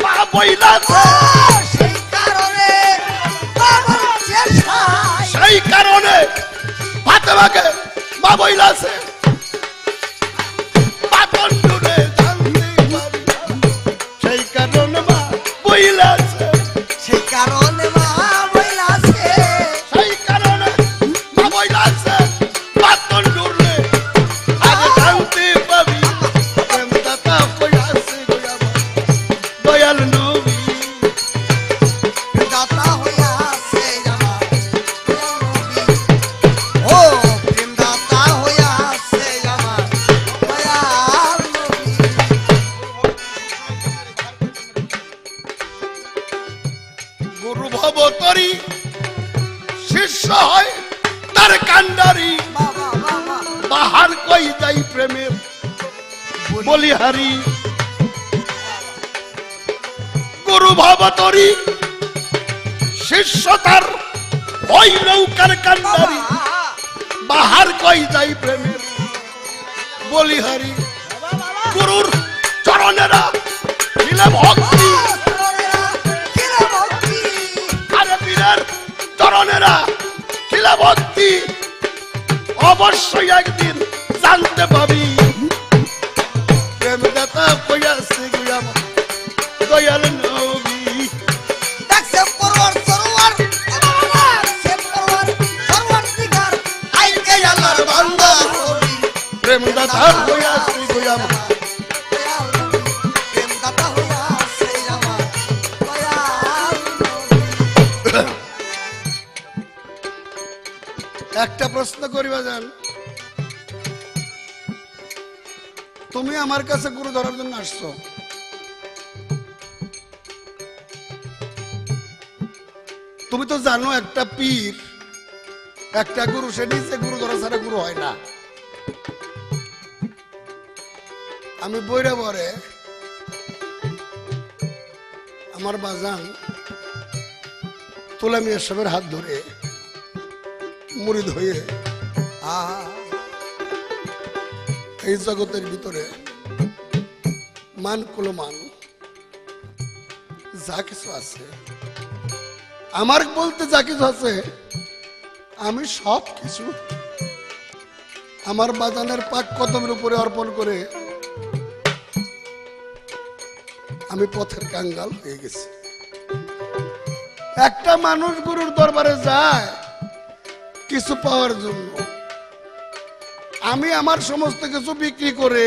মা বইলাছে, সেই কারণে ফাতেমাকে মা বইলাছে, সেই কারণে মা বইলাছে, সেই কারণে মা বইলাছে, সেই কারণে মা বইলাছে, বাতন ডুরলে আগে জানতে পাবি প্রেম দাতা হইয়াছে দয়াল নবী, দাতা হইয়াছে আমার নবী। ও প্রেম দাতা হইয়াছে কই যাই প্রেমের বলিহারি গুরু ভবতরী শিষ্য তার ওই নৌকার কান্ডারি বাহার কই যাই প্রেমের বলিহারি গুরুর চরণেরা দিলে ভক্তি আরে বীরের চরণেরা দিলে ভক্তি অবশ্যই একদিন জানতে পাবি প্রেম দাতা কইয়াছে গুয়াম দয়াল নবী দেখছে পরওয়ার সরওয়ার সে পরওয়ার সরওয়ার দিগার আইকে আল্লাহর বান্দা হবি প্রেম দাতা কইয়াছে গুয়াম প্রেম দাতা হইয়াছে আমার দয়াল একটা প্রশ্ন করিবা যান তুমি আমার কাছে গুরু ধরার জন্য আসছো তুমি তো জানো একটা পীর একটা গুরু সে নিচে গুরু ধরা ছাড়া গুরু হয় না আমি বইরা পরে আমার বাজান তোলা মিয়া সাহেবের হাত ধরে মুরিদ হয়ে এই জগতের ভিতরে মান কুলমান যা কিছু আছে আমার বলতে যা কিছু আছে আমি সব কিছু আমার বাজানের পাক কদমের উপরে অর্পণ করে আমি পথের কাঙ্গাল হয়ে গেছি একটা মানুষ গুরুর দরবারে যায় কিছু পাওয়ার জন্য আমি আমার সমস্ত কিছু বিক্রি করে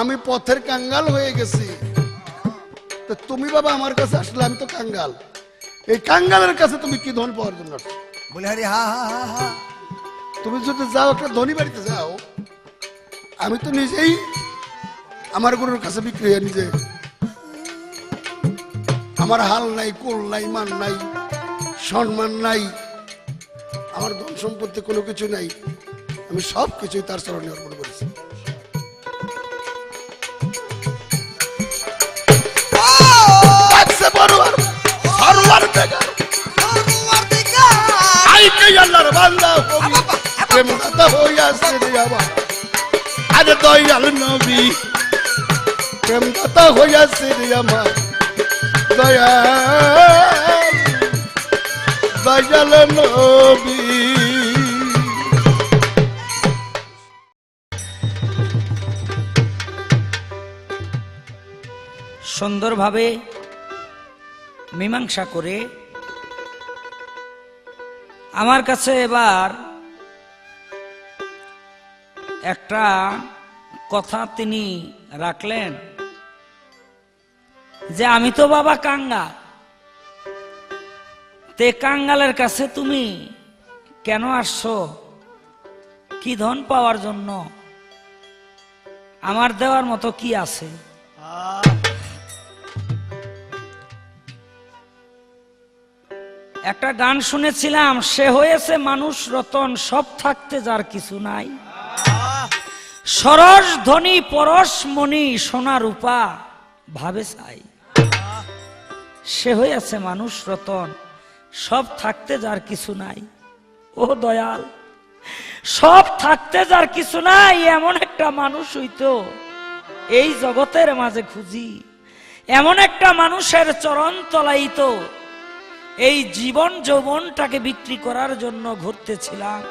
আমি পথের কাঙ্গাল হয়ে গেছি তো তুমি বাবা আমার কাছে আসলে আমি তো কাঙ্গাল এই কাঙ্গালের কাছে তুমি কি ধন পাওয়ার জন্য আসছো? বলিহারি হা হা হা হা তুমি যদি যাও একটা ধনী বাড়িতে যাও আমি তো নিজেই আমার গুরুর কাছে বিক্রি হয়ে নিজে আমার হাল নাই কুল নাই মান নাই সম্মান নাই আমার ধন সম্পত্তি কোনো কিছু নাই আমি সব কিছুই তার চরণে অর্পণ করেছি আজকে বড়ুয়ার সরওয়ার বেগার সরওয়ার দিগার আইকে আল্লাহর বান্দা হবি প্রেম দাতা হইয়াছে রে বাবা আরে দয়াল নবী প্রেম দাতা হইয়াছে রে আমার দয়াল নবী সুন্দরভাবে মীমাংসা করে আমার কাছে এবার একটা কথা তিনি রাখলেন যে আমি তো বাবা কাঙ্গাল তে কাঙ্গালের কাছে তুমি কেন আসছো কি ধন পাওয়ার জন্য আমার দেওয়ার মতো কি আছে একটা গান শুনেছিলাম সে হয়েছে মানুষ রতন সব থাকতে যার কিছু নাই সরস ধনী পরশ মণি সোনা রূপা ভাবে চাই সে হয়েছে মানুষ রতন সব থাকতে যার কিছু নাই ও দয়াল সব থাকতে যার কিছু নাই এমন একটা মানুষ হইতো এই জগতের মাঝে খুঁজি এমন একটা মানুষের চরণ তলাইত এই জীবন যৌবনটাকে বিক্রি করার জন্য ঘুরতেছিলাম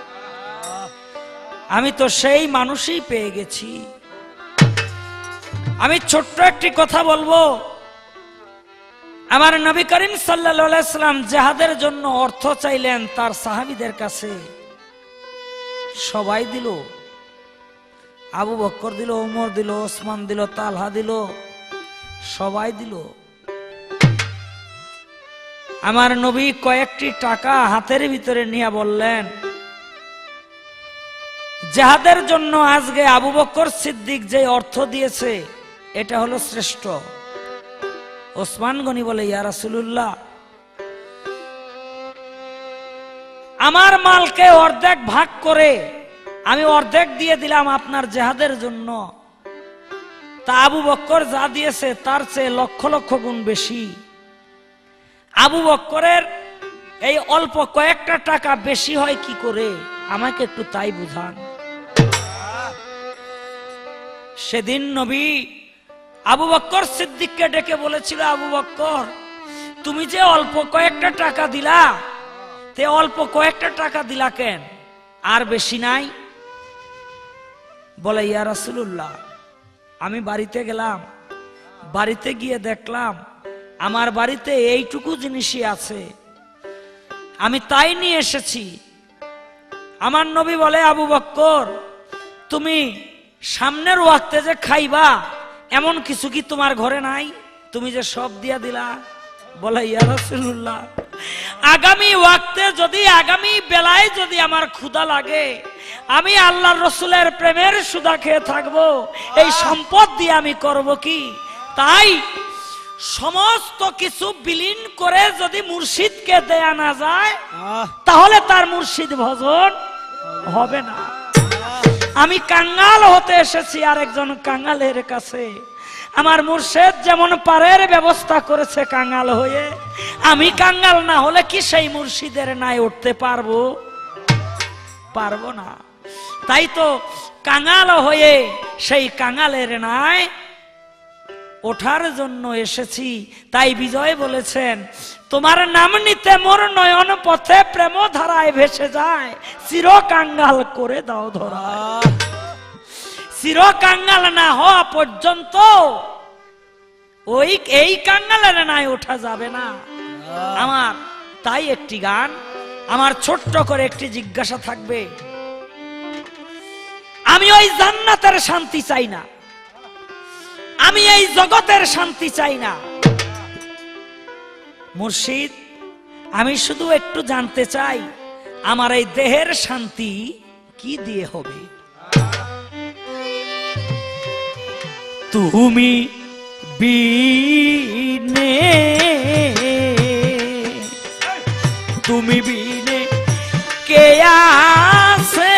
আমি তো সেই মানুষই পেয়ে গেছি আমি ছোট্ট একটি কথা বলবো আমার নবী করিম সাল্লাল্লাহু আলাইহি সাল্লাম জিহাদের জন্য অর্থ চাইলেন তার সাহাবীদের কাছে সবাই দিল আবু বকর দিল ওমর দিল ওসমান দিল তালহা দিল সবাই দিল আমার নবী কয়েকটি টাকা হাতের ভিতরে নিয়ে বললেন জিহাদের জন্য আজকে আবু বকর সিদ্দিক যে অর্থ দিয়েছে এটা হলো শ্রেষ্ঠ ওসমান গনি বলে ইয়া রাসূলুল্লাহ আমার মালকে অর্ধেক ভাগ করে আমি অর্ধেক দিয়ে দিলাম আপনার জেহাদের জন্য। তা আবু বক্কর যা দিয়েছে তার চেয়ে লক্ষ লক্ষ গুণ বেশি। আবু বক্করের এই অল্প কয়েকটা টাকা বেশি হয় কি করে, আমাকে একটু তাই বুঝান। সেদিন নবী আবু বক্কর সিদ্দিককে ডেকে বলেছিল, আবু বক্কর তুমি যে অল্প কয়েকটা টাকা দিলা, তে অল্প কয়েকটা টাকা দিলা কেন, আর বেশি নাই? বলে, ইয়া রাসূলুল্লাহ আমি বাড়িতে গেলাম, বাড়িতে গিয়ে দেখলাম আমার বাড়িতে এইটুকু জিনিসই আছে, আমি তাই নিয়ে এসেছি। আমার নবী বলে, আবু বক্কর তুমি সামনের ওয়াক্তে যে খাইবা এমন কিছু কি তোমার ঘরে নাই, তুমি যে সব দিয়া দিলা? বলে, ইয়া রাসূলুল্লাহ আগামী ওয়াক্তে যদি, আগামী বেলায় যদি আমার ক্ষুধা লাগে, আমি আল্লাহর রসুলের প্রেমের সুধা খেয়ে থাকবো, এই সম্পদ দিয়ে আমি করব কি? তাই সমস্ত কিছু বিলীন করে যদি মুর্শিদকে দেয়া না যায়, তাহলে তার মুর্শিদ ভজন হবে না। আমি কাঙ্গাল হতে এসেছি আরেকজন কাঙ্গালের কাছে। আমার মুর্শিদ যেমন পারের ব্যবস্থা করেছে কাঙ্গাল হয়ে, আমি কাঙ্গাল না হলে কি সেই মুর্শিদের নাই উঠতে পারবো? পারবো না। তাই তো কাঙ্গাল হয়ে সেই কাঙ্গালের নাই ওঠার জন্য এসেছি। তাই বিজয় বলেছেন, তোমার নাম নিতে মোর নয়ন পথে প্রেম ধারায় ভেসে যায়, চির কাঙ্গাল করে দাও ধরা। চির কাঙ্গাল না হওয়া পর্যন্ত ওই এই কাঙ্গালের নাই ওঠা যাবে না আমার। তাই একটি গান, আমার ছোট্ট করে একটি জিজ্ঞাসা থাকবে। আমি ওই জান্নাতের শান্তি চাই না, আমি এই জগতের শান্তি চাই না। মুর্শিদ আমি শুধু একটু জানতে চাই, আমার এই দেহের শান্তি কি দিয়ে হবে? তুমি বিনে, তুমি বিনে কে আছে?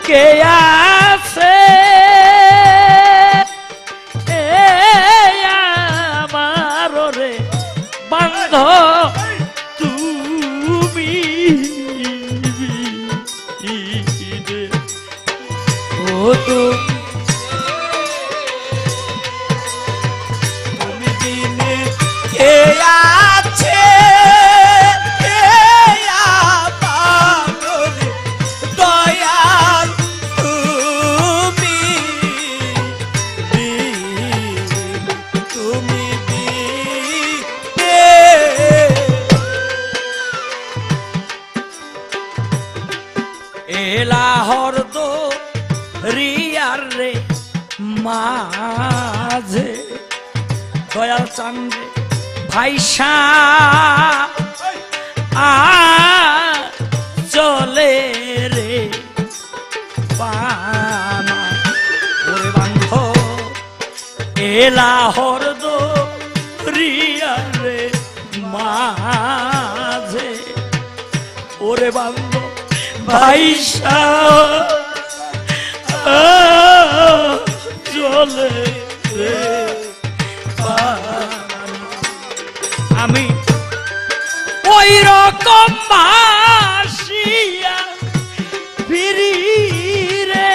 কে আছে আমার রে বান্ধ, তুমি ও তুমি দিনে কে আছে? লাহোর দো রিয়ার রে মাঝে দয়াল চান্দে ভাইসা চলে রে পানা ওরে বান্ধ। এ লাহোর দো রিয়ার রে মাঝে ওরে বান্ধ ভাইসা চলে রে আমি ওই রকম ভাসিয়া ফিরি রে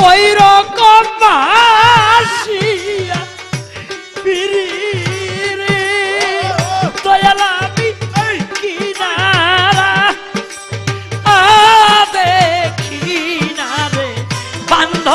ওই রকম ভাসিয়া ফিরি রে দয়াল আমি কিনারা দেখি না রে বান্ধ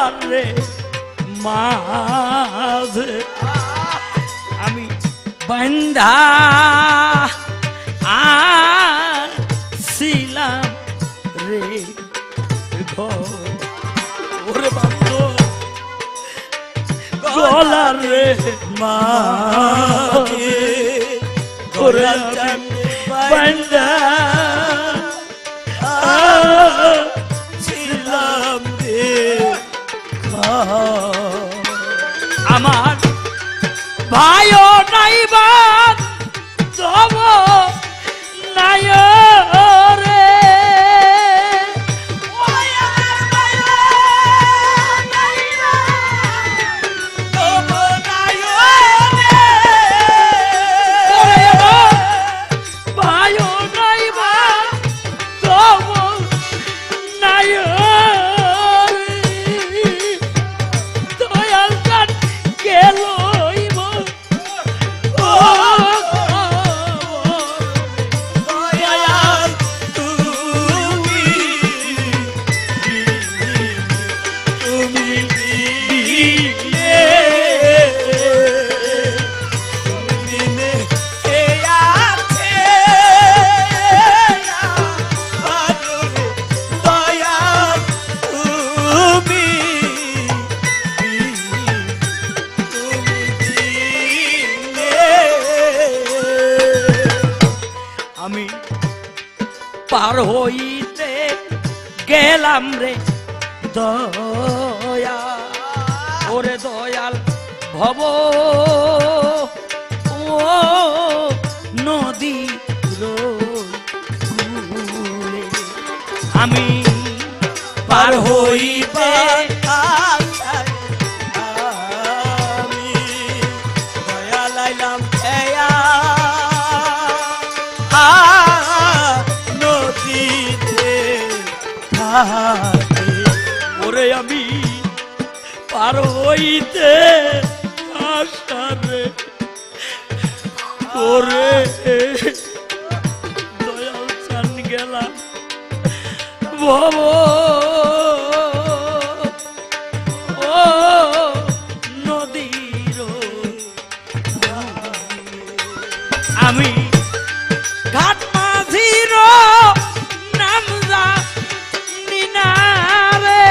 দোলারে মাঝে আমি বান্ধা ছিলাম রে ঘর ওরে বান্ধব দোলারে মাঝে ওরে বান্ধা ছিলাম রে আমার ভাইও নাইবা তব নাই রে ভাইও নাইবা তব নাই দয়াল চান গেল আমি পার হইতে গেলাম রে দয়া ওরে দয়াল ভব ও নদী আমি পার হইতে আমি দয়া লাইলাম নদীতে ওরে আমি পার হইতে আসারে ওরে দয়াল চান গেলাম ভব ও নদীর আমি ঘাট মাঝির নাম জানি না রে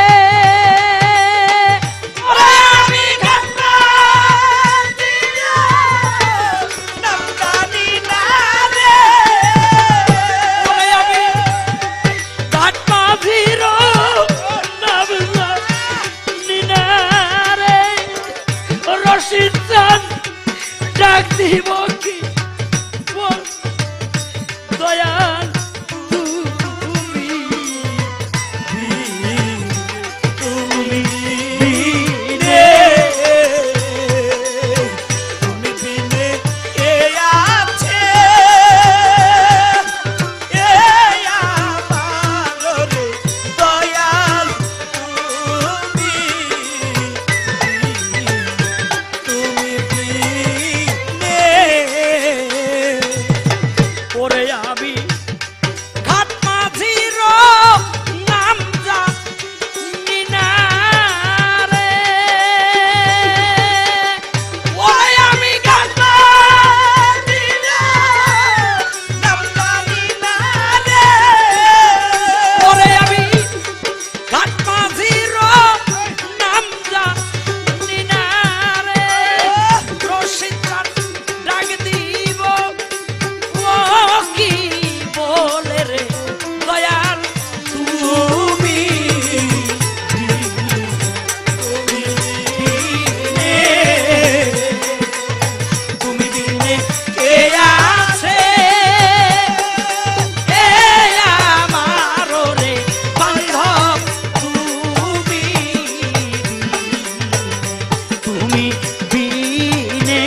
আমি ঘাট মাঝির নাম জানি না রে আমি ঘাট মাঝির নাম জানি না রে রশিদ চান ডাক দিব কি দয়াল তুমি বিনে কে আছে এ আমার রে দয়াল তুমি বিনে ওরে আমি ঘাট মাঝির নাম জানি না রে ওরে আমি ঘাট মাঝির নাম জানি না রে ওরে আমি ঘাট মাঝির নাম জানি না রে রশিদ চান ডাক দিব কি বলে রে দয়াল তুমি তুমি বিনে কে আছে এ আমার রে বান্ধব তুমি বিনে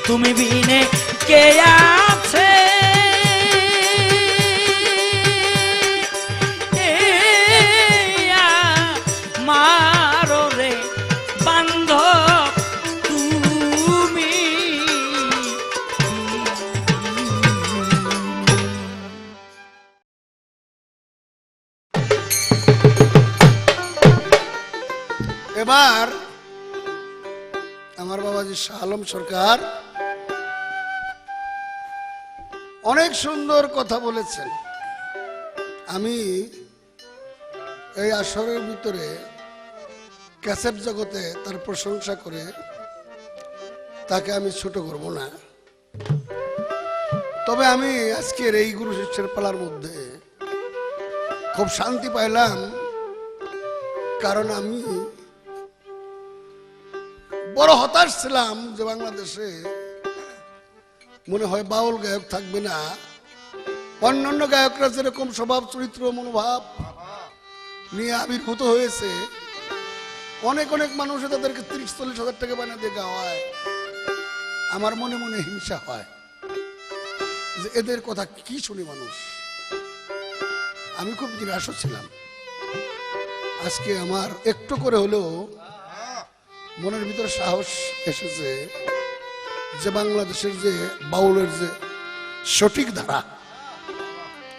তুমি বিনে কে আছে মারো রে বান্ধব তুমি আমার বাবাজি শাহ আলম সরকার অনেক সুন্দর কথা বলেছেন। আমি এই আসরের ভিতরে ক্যাসেট জগতে তার প্রশংসা করে তাকে আমি ছোট করব না। তবে আমি আজকের এই গুরু শিষ্যের পালার মধ্যে খুব শান্তি পাইলাম, কারণ আমি বড় হতাশ ছিলাম যে বাংলাদেশে মনে হয় বাউল গায়ক থাকবে না। অন্যান্য গায়করা যেরকম স্বভাব চরিত্র মনোভাব নিয়ে আবির্ভূত হয়েছে, অনেক অনেক মানুষ তাদেরকে 30-40 হাজার টাকা বানিয়ে দিয়ে গাওয়ায়। আমার মনে মনে হিংসা হয় যে এদের কথা কি শুনি মানুষ। আমি খুব নিরাশ ছিলাম। আজকে আমার একটু করে হলেও মনের ভিতরে সাহস এসেছে যে বাংলাদেশের যে বাউলের যে সঠিক ধারা,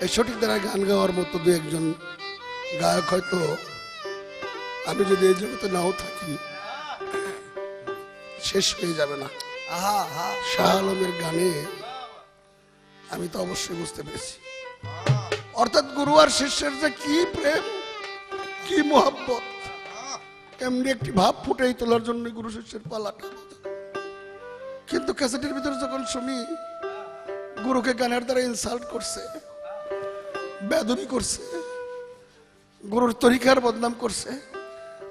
এই সঠিক ধারায় গান গাওয়ার মতো দু একজন গায়ক হয়তো আমি যদি এই জগতে নাও থাকি শেষ হয়ে যাবে না। শাহ আলমের গানে আমি তো অবশ্যই বুঝতে পেরেছি, অর্থাৎ গুরু আর শিষ্যের যে কি প্রেম, কি মোহাব্বত, এমনি একটি ভাব ফুটেই তোলার জন্য গুরু শিষ্যের পালাটা। কিন্তু ক্যাসেটের ভিতরে যখন শুনি গুরুকে গানের দ্বারা ইনসাল্ট করছে, বেদবি করছে, গুরুর তরিকার বদনাম করছে,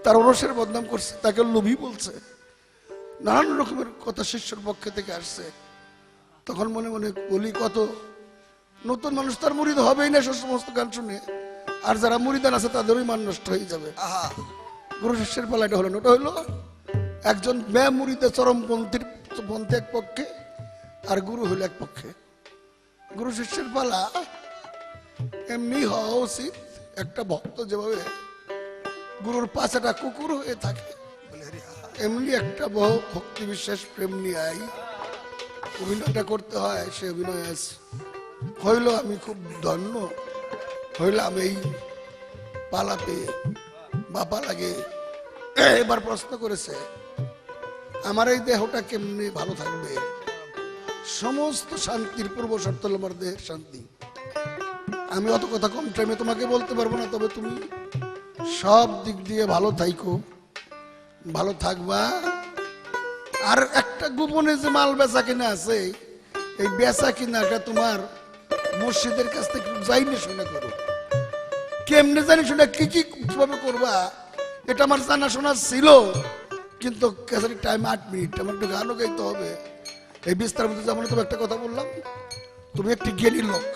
তার ওরসের বদনাম করছে, তাকে লোভী বলছে, নানান রকমের কথা শিষ্যের পক্ষে থেকে আসছে, তখন মনে মনে বলি কত নতুন মানুষ তার মুরিদ হবেই না সে সমস্ত গান শুনে, আর যারা মুরিদান আছে তাদেরই মান নষ্ট হয়ে যাবে। গুরু শিষ্যের পালাটা হলো ওটা হইলো একজন ব্যয় মুরিদে চরমপন্থীর পন্থী এক পক্ষে, আর গুরু হইল এক পক্ষে। গুরু শিষ্যের পালা এমনি হওয়া উচিত, একটা ভক্ত যেভাবে গুরুর পাশাটা কুকুর হয়ে থাকে, এমনি একটা বহু ভক্তি বিশ্বাস প্রেম নিয়ে অভিনয়টা করতে হয়। সে অভিনয় আছে হইল। আমি খুব ধন্য হইলাম এই পালা পেয়ে। বাপা লাগে এবার প্রশ্ন করেছে আমার এই দেহটা কেমনি ভালো থাকবে। সমস্ত শান্তির পূর্ব শর্ত হল আমার দেহের শান্তি। আমি অত কথা কম টাইমে তোমাকে বলতে পারবো না, তবে তুমি সব দিক দিয়ে ভালো থাইকো, ভালো থাকবা। আর একটা গোপনে যে মাল বেচা কিনা আছে, এই বেচা কিনাটা তোমার মসজিদের কাছ থেকে যাইনি শুনে করো। কেমনে জানি শুনে কি কি কিভাবে করবা এটা আমার জানাশোনা ছিল, কিন্তু টাইম 8 মিনিট, আমার একটু গানও গাইতে হবে। এই বিস্তার মধ্যে যেমন তুমি একটা কথা বললাম, তুমি একটি জ্ঞানী লোক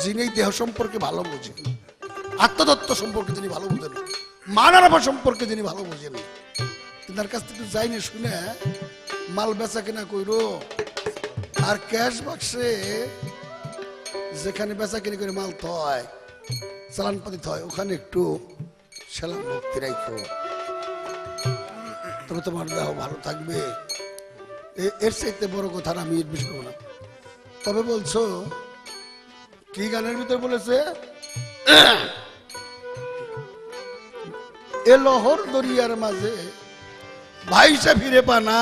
যিনি দেহ সম্পর্কে ভালো বোঝেন, আত্মতত্ত্ব সম্পর্কে যিনি ভালো বোঝেন, মানারবা সম্পর্কে যিনি ভালো বোঝেন, তার কাছ থেকে যাইনি শুনে মাল বেচা কিনা কইরো। আর ক্যাশ বাক্সে যেখানে বেচা কিনে করে মাল থয়, চালানপাতি থয়, ওখানে একটু সেলাম ভক্তি রাখো, তবে তোমার দেহ ভালো থাকবে। এর চাইতে বড় কথা আমি বিশ্বাস করবো না। তবে বলছো কি গানের ভিতরে বলেছে, এ লহর দরিয়ার মাঝে ভাইসা ফিরে পানা,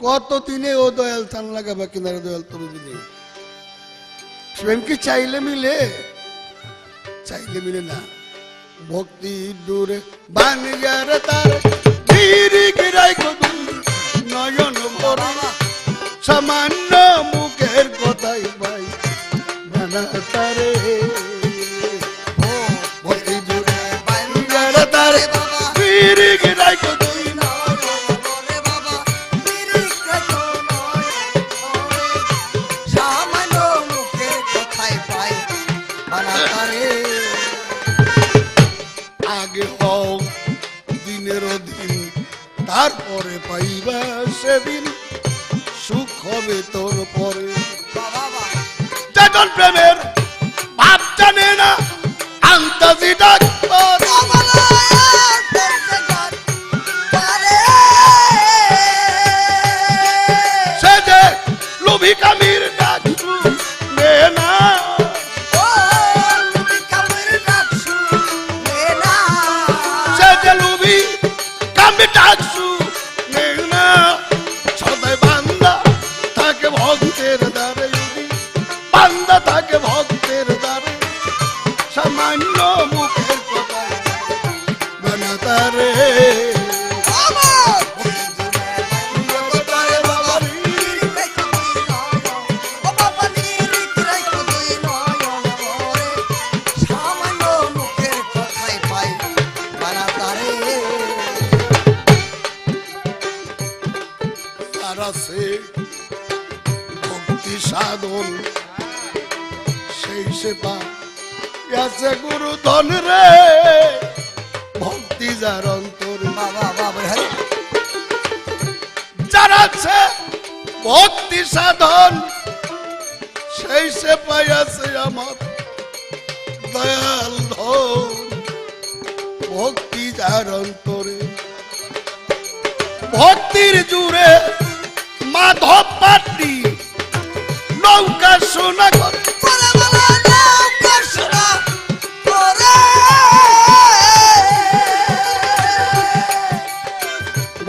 কতদিনে ও দয়াল টান লাগাবা কিনারে দয়াল তুমি দিনে। প্রেম কি চাইলে মিলে? চাইলে মিলে না। ভক্তি দূরে বানিয়ার তার গিরি গিরাই কদুম নয়ন ভরা, সামান্য মুখের কথাই ভাই বানা তারে। ভক্তি দূরে বানিয়ার তার গিরি গিরাই কদুম তারপরে পাইবা সেদিন সুখ হবে তোর পরে। যখন প্রেমের ভাব জানে না আন্তাজি ডাক্তার, সে যে লোভী কামির ডাক শুনে না, সে যে লোভী কামির ডাক শুনে যার আছে ভক্তি সাধন সেই সেবা আছে গুরু ধন রে ভক্তি যার অন্তরে বাবা বাবা হরে যার আছে ভক্তি সাধন সেই সেবা আছে আমার দয়াল ধন ভক্তি যার অন্তরে ভক্তির জুড়ে মাধব পাটি নৌকা সোনা করে করে বলা নাও কৃষ্ণা করে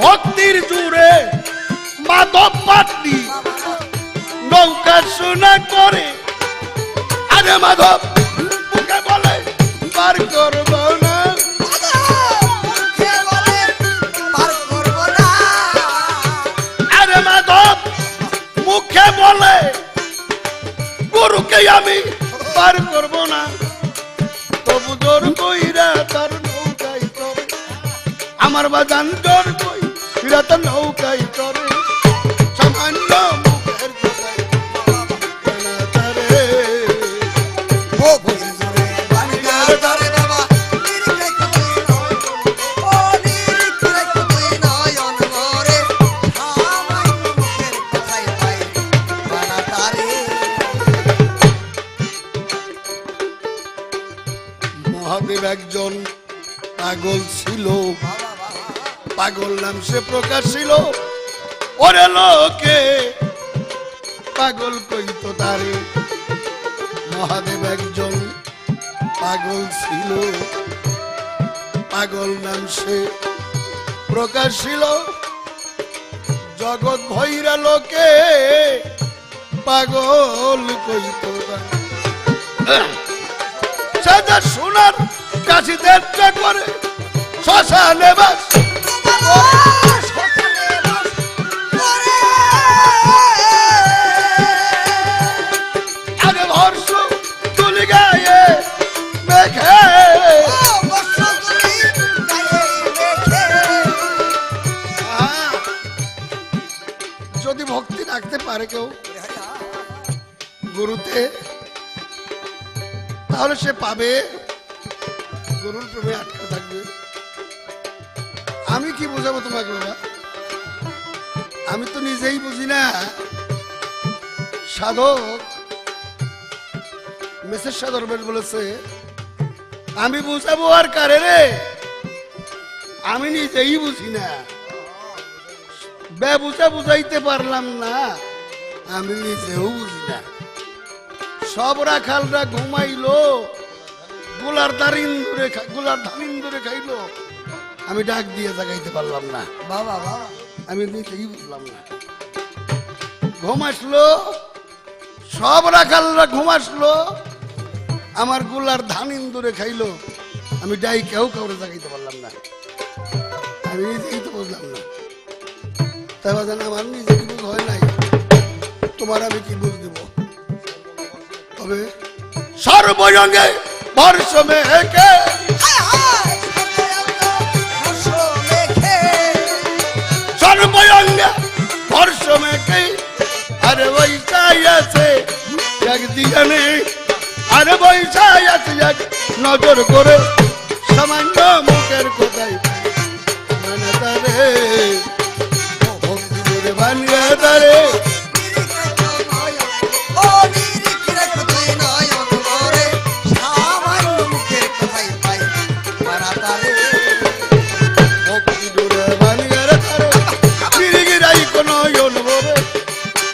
ভক্তির জুড়ে মাধব পাটি নৌকা সোনা করে আরে মাধব মুখে বলে পার করব না কে বলে পার করব না আরে মাধব মুখে বলে গুরুকে আমি পার করব না তবু জোর কইরা তার নৌকায় চড়ে আমার বাজান জোর কইরা তার নৌকায় চড়ে সামান্য মুখের কথায় কেনা তারে ও বুঝি জোরে বানিয়া ধরে বাবা নিরিখে তুই নয় ও নিরিখে তুই নয় অনরে আমায় মুখের কথাই পাই বানা তারে মহাদেব একজন পাগল ছিল পাগল নাম সে প্রকাশ ছিল ওরে লোকে পাগল কইত তারে মহাদেব একজন পাগল ছিল পাগল নাম সে প্রকাশ ছিল জগৎ ভৈরা লোকে পাগল কইত তারে সাজা সোনার কাশিদের করে শ্মশানে বাস আগে ভরস তুলি গায়ে মেঘে যদি ভক্তি রাখতে পারে কেউ গুরুতে তাহলে সে পাবে গরুর প্রেমে আটকা থাকবে আমি কি বোঝাবো তোমাকে বাবা আমি তো নিজেই বুঝি না সাধক মেসেজ সাধর বেশ বলেছে আমি বুঝাবো আর কারে রে আমি নিজেই বুঝি না বুঝা বুঝাইতে পারলাম না আমি নিজেও বুঝি না সব রাখালরা ঘুমাইলো গোলার ধান ধরে খাইলো আমি ডাক দিয়ে জাগাইতে পারলাম না বাবা বাবা আমি নিজেই বুঝলাম না ঘুম আসলো সব রাখালরা ঘুম আসলো আমার গোলার ধান ইন্দুরে খাইলো আমি ডাই কেউ কাউরে জাগাইতে পারলাম না আমি নিজেই তো বুঝলাম না তাই বাজান আমার নিজে কি বুঝ হয় নাই তোমার আমি কি বুঝ দিব তবে সর্বরঙ্গে বর্ষমে হেকে সর্বরঙ্গে বর্ষমে কে আরে বৈশাই আছে একদিকে আরে বৈশাই আছে এক নজর করে সামান্য মুখের কোথায় মানে তারে ভক্তি করে বানিয়ে তারে ভক্তি করে বানিয়ে তারে নিরিগিরাই কোন ভরে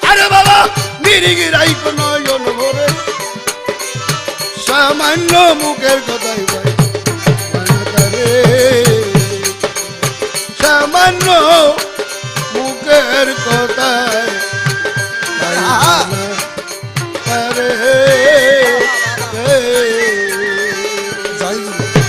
আরে বাবা নিরিগিরাই কোন ভরে সামান্য মুখের কথাই ভাই তারে সামান্য মুখের কথায় তারে জয় গুরু